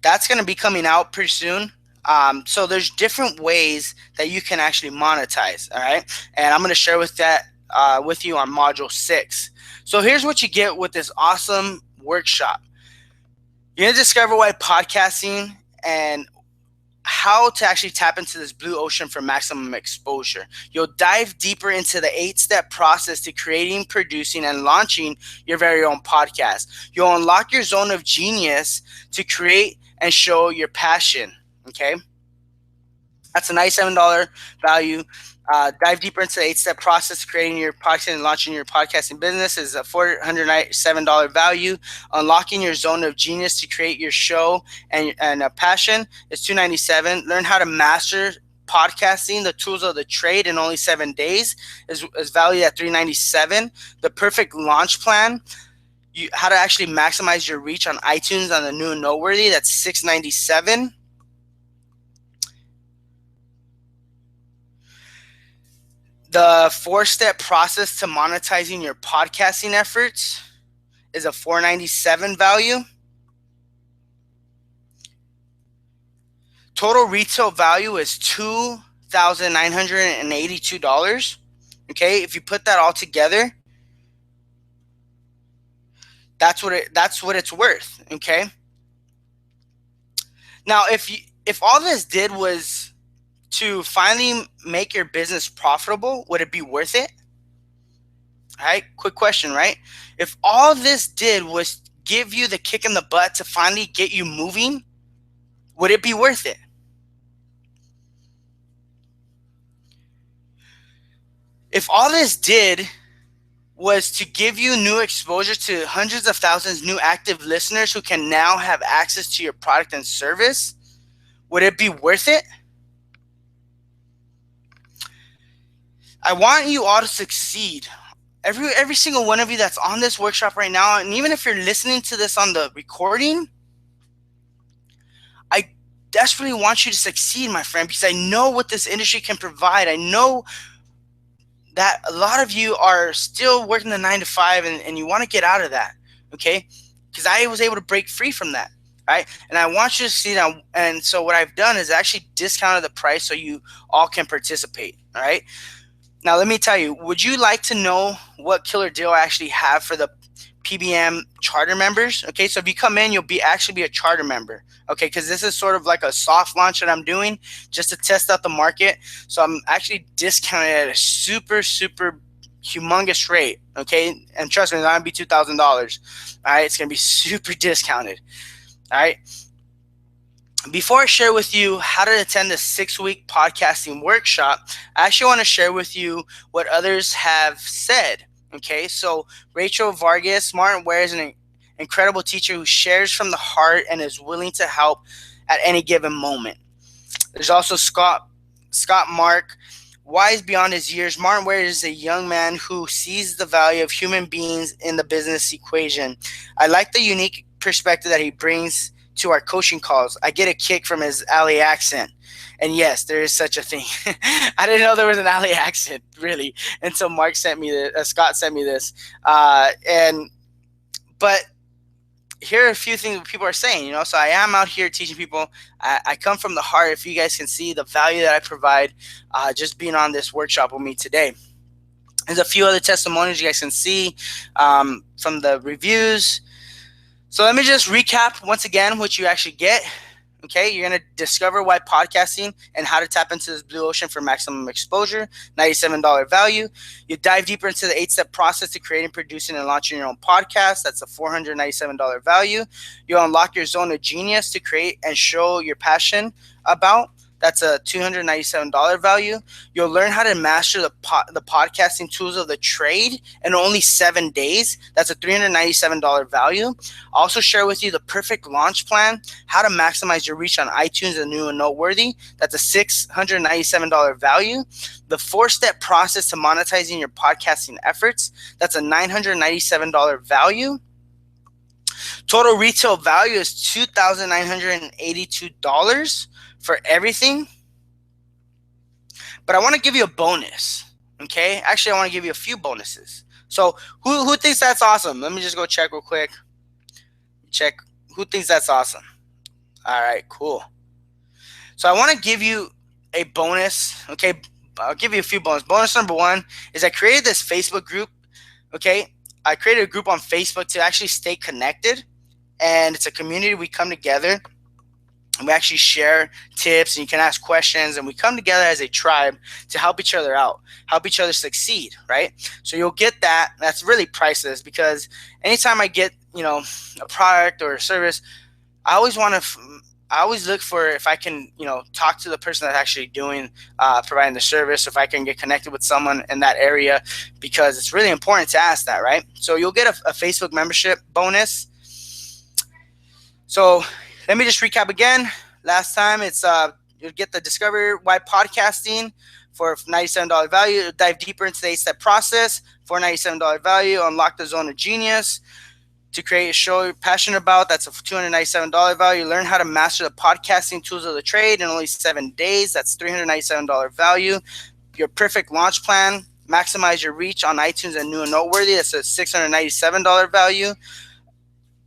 that's going to be coming out pretty soon. So there's different ways that you can actually monetize, all right? And I'm going to share with you on Module 6. So here's what you get with this awesome workshop. You're going to discover why podcasting and how to actually tap into this blue ocean for maximum exposure. You'll dive deeper into the 8-step process to creating, producing, and launching your very own podcast. You'll unlock your zone of genius to create and show your passion, okay? That's a nice $7 value. Dive deeper into the 8-step process, creating your podcast and launching your podcasting business is a $407 value. Unlocking your zone of genius to create your show and a passion is $297. Learn how to master podcasting, the tools of the trade in only 7 days is valued at $397. The perfect launch plan, how to actually maximize your reach on iTunes on the new and noteworthy, that's $697. The 4-step process to monetizing your podcasting efforts is a $497 value. Total retail value is $2,982. Okay, if you put that all together, that's what it's worth. Okay. Now, if all this did was to finally make your business profitable, would it be worth it? All right, quick question, right? If all this did was give you the kick in the butt to finally get you moving, would it be worth it? If all this did was to give you new exposure to hundreds of thousands new active listeners who can now have access to your product and service, would it be worth it? I want you all to succeed. Every single one of you that's on this workshop right now, and even if you're listening to this on the recording, I desperately want you to succeed, my friend, because I know what this industry can provide. I know that a lot of you are still working the 9 to 5 and you want to get out of that, okay? Because I was able to break free from that. right? And I want you to see that. And so what I've done is actually discounted the price so you all can participate, all right? Now, let me tell you, would you like to know what killer deal I actually have for the PBM charter members? Okay, so if you come in, you'll actually be a charter member. Okay, because this is sort of like a soft launch that I'm doing just to test out the market. So I'm actually discounted at a super, super humongous rate. Okay, and trust me, it's not gonna be $2,000. All right, it's gonna be super discounted. All right. Before I share with you how to attend the 6-week podcasting workshop, I actually want to share with you what others have said. Okay, so Rachel Vargas, Martin Ware is an incredible teacher who shares from the heart and is willing to help at any given moment. There's also Scott Mark, wise beyond his years. Martin Ware is a young man who sees the value of human beings in the business equation. I like the unique perspective that he brings to our coaching calls. I get a kick from his LA accent. And yes, there is such a thing. I didn't know there was an LA accent, really, until Scott sent me this. But here are a few things people are saying, so I am out here teaching people. I come from the heart. If you guys can see the value that I provide just being on this workshop with me today. There's a few other testimonials you guys can see from the reviews. So let me just recap once again what you actually get. Okay, you're going to discover why podcasting and how to tap into this blue ocean for maximum exposure, $97 value. You dive deeper into the 8-step process to creating, producing, and launching your own podcast. That's a $497 value. You unlock your zone of genius to create and show your passion about. That's a $297 value. You'll learn how to master the podcasting tools of the trade in only 7 days. That's a $397 value. I'll also share with you the perfect launch plan, how to maximize your reach on iTunes and new and noteworthy. That's a $697 value. The 4-step process to monetizing your podcasting efforts. That's a $997 value. Total retail value is $2,982 for everything. But I want to give you a bonus. Okay, actually I want to give you a few bonuses. So who thinks that's awesome? Let me just go check real quick. Check who thinks that's awesome. All right, cool. So I want to give you a bonus. Okay, I'll give you a few bonus. Bonus number 1 is I created this Facebook group. Okay, I created a group on Facebook to actually stay connected, and it's a community. We come together and we actually share tips, and you can ask questions, and we come together as a tribe to help each other out, help each other succeed, right? So you'll get that. That's really priceless, because anytime I get, a product or a service, I always look for if I can, talk to the person that's actually providing the service, if I can get connected with someone in that area, because it's really important to ask that, right? So you'll get a Facebook membership bonus. So let me just recap again. Last time you'll get the Discover Why Podcasting for $97 value. You'll dive deeper into the 8-step process for $97 value. Unlock the zone of genius to create a show you're passionate about. That's a $297 value. Learn how to master the podcasting tools of the trade in only 7 days. That's $397 value. Your perfect launch plan. Maximize your reach on iTunes and new and noteworthy. That's a $697 value.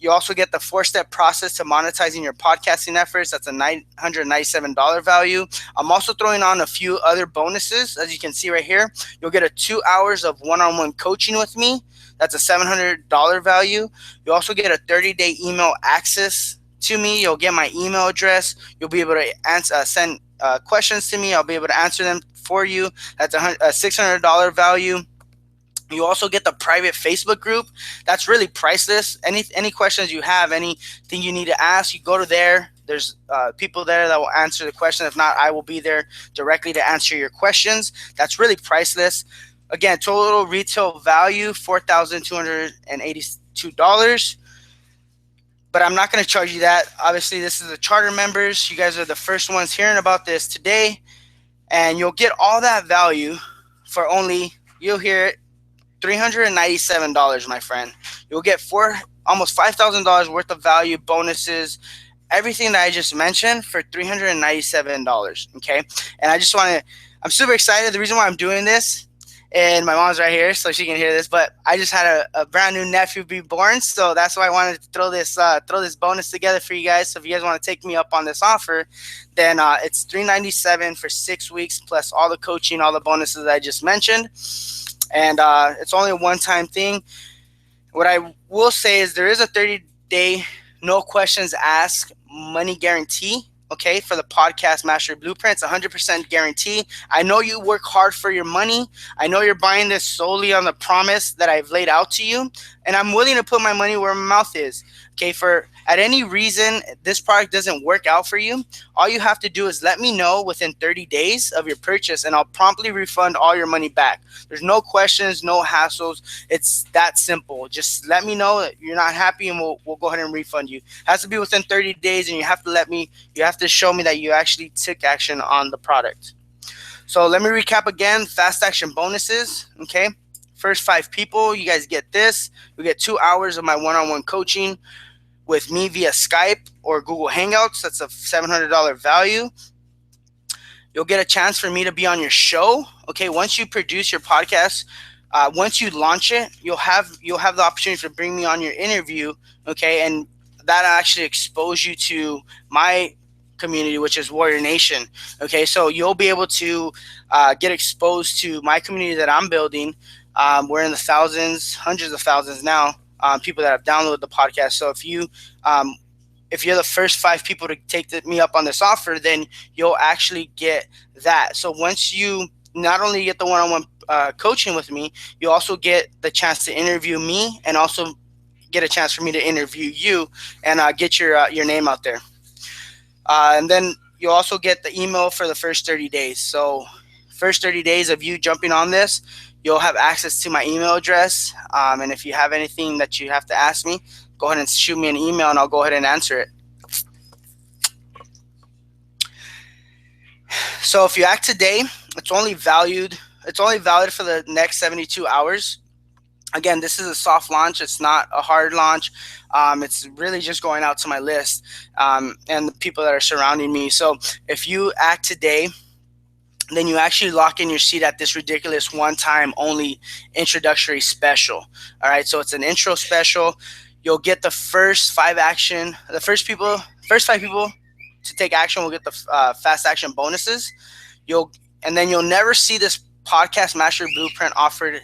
You also get the 4-step process to monetizing your podcasting efforts. That's a $997 value. I'm also throwing on a few other bonuses. As you can see right here, you'll get 2 hours of one-on-one coaching with me. That's a $700 value. You also get a 30-day email access to me. You'll get my email address. You'll be able to send questions to me. I'll be able to answer them for you. That's a $600 value. You also get the private Facebook group. That's really priceless. Any questions you have, anything you need to ask, you go to there. There's people there that will answer the question. If not, I will be there directly to answer your questions. That's really priceless. Again, total retail value, $4,282. But I'm not going to charge you that. Obviously, this is the charter members. You guys are the first ones hearing about this today. And you'll get all that value for only, you'll hear it, $397, my friend. You'll get almost $5,000 worth of value, bonuses, everything that I just mentioned for $397. Okay, and I'm super excited. The reason why I'm doing this and my mom's right here, so she can hear this. But I just had a brand new nephew be born, so that's why I wanted to throw this bonus together for you guys. So if you guys want to take me up on this offer, then it's $397 for 6 weeks plus all the coaching, all the bonuses I just mentioned, and it's only a one-time thing. What I will say is there is a 30-day no questions asked money guarantee. Okay, for the podcast mastery blueprint, it's 100% guarantee. I know you work hard for your money. I know you're buying this solely on the promise that I've laid out to you, and I'm willing to put my money where my mouth is. Okay, for at any reason this product doesn't work out for you, all you have to do is let me know within 30 days of your purchase, and I'll promptly refund all your money back. There's no questions, no hassles. It's that simple. Just let me know that you're not happy, and we'll go ahead and refund you. It has to be within 30 days, and you have to show me that you actually took action on the product. So let me recap again. Fast action bonuses. Okay, first 5 people, you guys get this. You get 2 hours of my one-on-one coaching with me via Skype or Google Hangouts. That's a $700 value. You'll get a chance for me to be on your show. Okay, once you produce your podcast, once you launch it, you'll have the opportunity to bring me on your interview. Okay, and that actually expose you to my community, which is Warrior Nation. Okay, so you'll be able to get exposed to my community that I'm building. We're in the thousands, hundreds of thousands now. People that have downloaded the podcast. So if you're the first 5 people to take me up on this offer, then you'll actually get that. So once you not only get the one-on-one coaching with me, you also get the chance to interview me, and also get a chance for me to interview you and get your name out there. And then you'll also get the email for the first 30 days. So first 30 days of you jumping on this, you'll have access to my email address. And if you have anything that you have to ask me, go ahead and shoot me an email, and I'll go ahead and answer it. So if you act today, it's only valid for the next 72 hours. Again, this is a soft launch. It's not a hard launch. It's really just going out to my list and the people that are surrounding me. So if you act today, then you actually lock in your seat at this ridiculous one-time only introductory special. All right, so it's an intro special. You'll get the first 5 people to take action will get the fast action bonuses. And then you'll never see this podcast mastery blueprint offered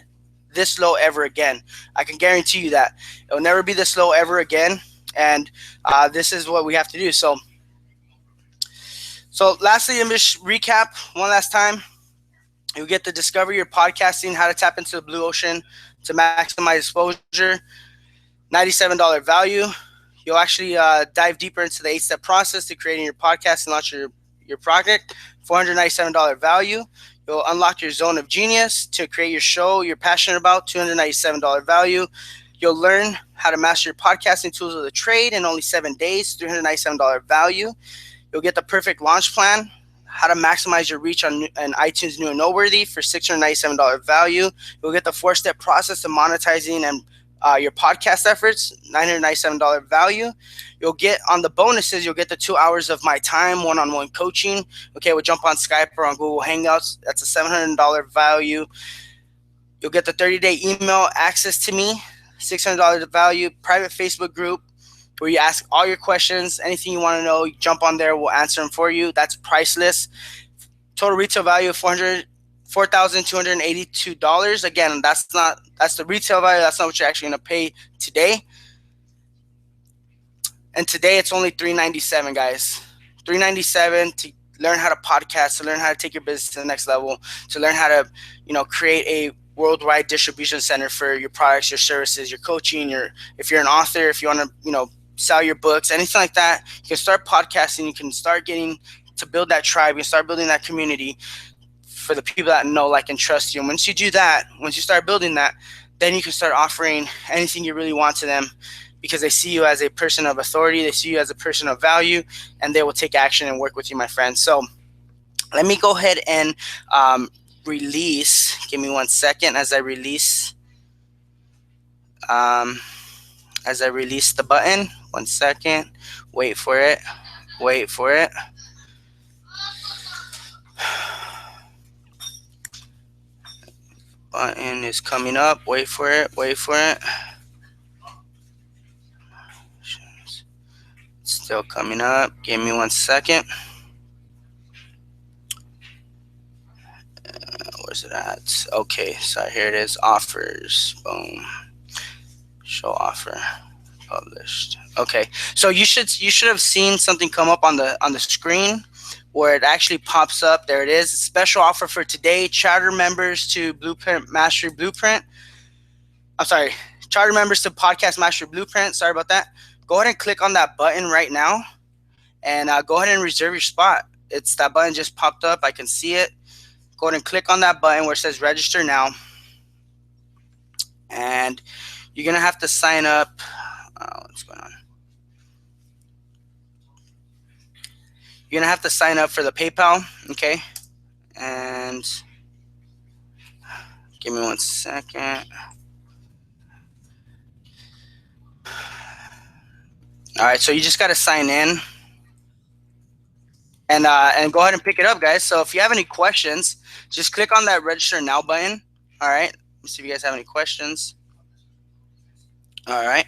this low ever again. I can guarantee you that it'll never be this low ever again. And this is what we have to do. So lastly, let me just recap one last time. You get to discover your podcasting, how to tap into the blue ocean to maximize exposure. $97 value. You'll actually dive deeper into the 8-step process to creating your podcast and launch your project. $497 value. You'll unlock your zone of genius to create your show you're passionate about. $297 value. You'll learn how to master your podcasting tools of the trade in only 7 days. $397 value. You'll get the perfect launch plan, how to maximize your reach on iTunes New and Noteworthy for $697 value. You'll get the 4-step process to monetizing and your podcast efforts, $997 value. You'll get on the bonuses, you'll get the 2 hours of my time, one-on-one coaching. Okay, we'll jump on Skype or on Google Hangouts. That's a $700 value. You'll get the 30-day email access to me, $600 value. Private Facebook group where you ask all your questions, anything you want to know, you jump on there, we'll answer them for you. That's priceless. Total retail value of $4,282. Again, that's the retail value. That's not what you're actually going to pay today. And today it's only $397, guys. $397 to learn how to podcast, to learn how to take your business to the next level, to learn how to, create a worldwide distribution center for your products, your services, your coaching, if you're an author, if you want to, sell your books, anything like that, you can start podcasting. You can start getting to build that tribe. You can start building that community for the people that know, like, and trust you. And once you do that, once you start building that, then you can start offering anything you really want to them, because they see you as a person of authority. They see you as a person of value, and they will take action and work with you, my friend. So let me go ahead and release. Give me 1 second as I release. The button. 1 second. Wait for it. button is coming up. Wait for it. Wait for it. It's still coming up. Give me 1 second. Where's it at? Okay, so here it is. Offers. Boom. Show offer. Published. Okay, so you should have seen something come up on the screen where it actually pops up. There it is. Special offer for today. Charter members to Blueprint Mastery Blueprint. I'm sorry. Charter members to Podcast Mastery Blueprint. Sorry about that. Go ahead and click on that button right now, and go ahead and reserve your spot. It's that button just popped up. I can see it. Go ahead and click on that button where it says register now, and you're gonna have to sign up. What's going on? You're gonna have to sign up for the PayPal, okay? And give me 1 second. All right, so you just gotta sign in, and go ahead and pick it up, guys. So if you have any questions, just click on that register now button. All right, let's see if you guys have any questions. All right,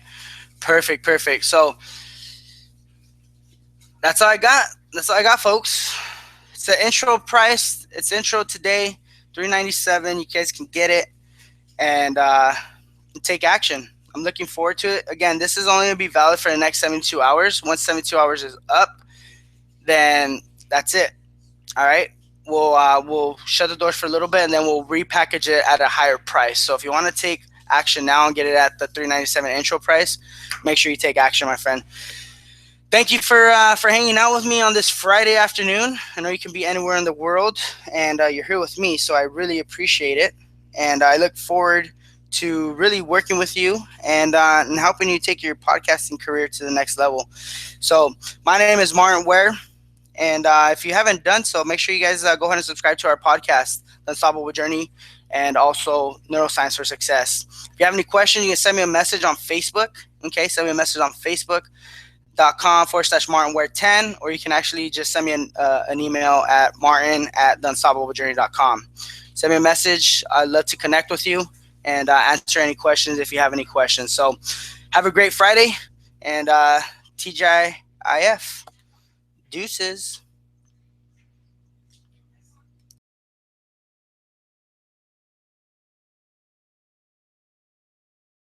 perfect, perfect. So that's all I got. That's all I got, folks. It's the intro price. It's intro today, $397. You guys can get it and take action. I'm looking forward to it. Again, this is only going to be valid for the next 72 hours. Once 72 hours is up, then that's it. All right. We'll shut the doors for a little bit, and then we'll repackage it at a higher price. So if you want to take action now and get it at the $397 intro price, make sure you take action, my friend. Thank you for hanging out with me on this Friday afternoon. I know you can be anywhere in the world, and you're here with me, so I really appreciate it. And I look forward to really working with you and helping you take your podcasting career to the next level. So my name is Martin Ware, and if you haven't done so, make sure you guys go ahead and subscribe to our podcast, The Unstoppable Journey, and also Neuroscience for Success. If you have any questions, you can send me a message on Facebook. Okay, send me a message on Facebook.com/MartinWare10, or you can actually just send me an email at martin@theunstoppablejourney.com. Send me a message. I'd love to connect with you and answer any questions if you have any questions. So have a great Friday, and TGIF. Deuces.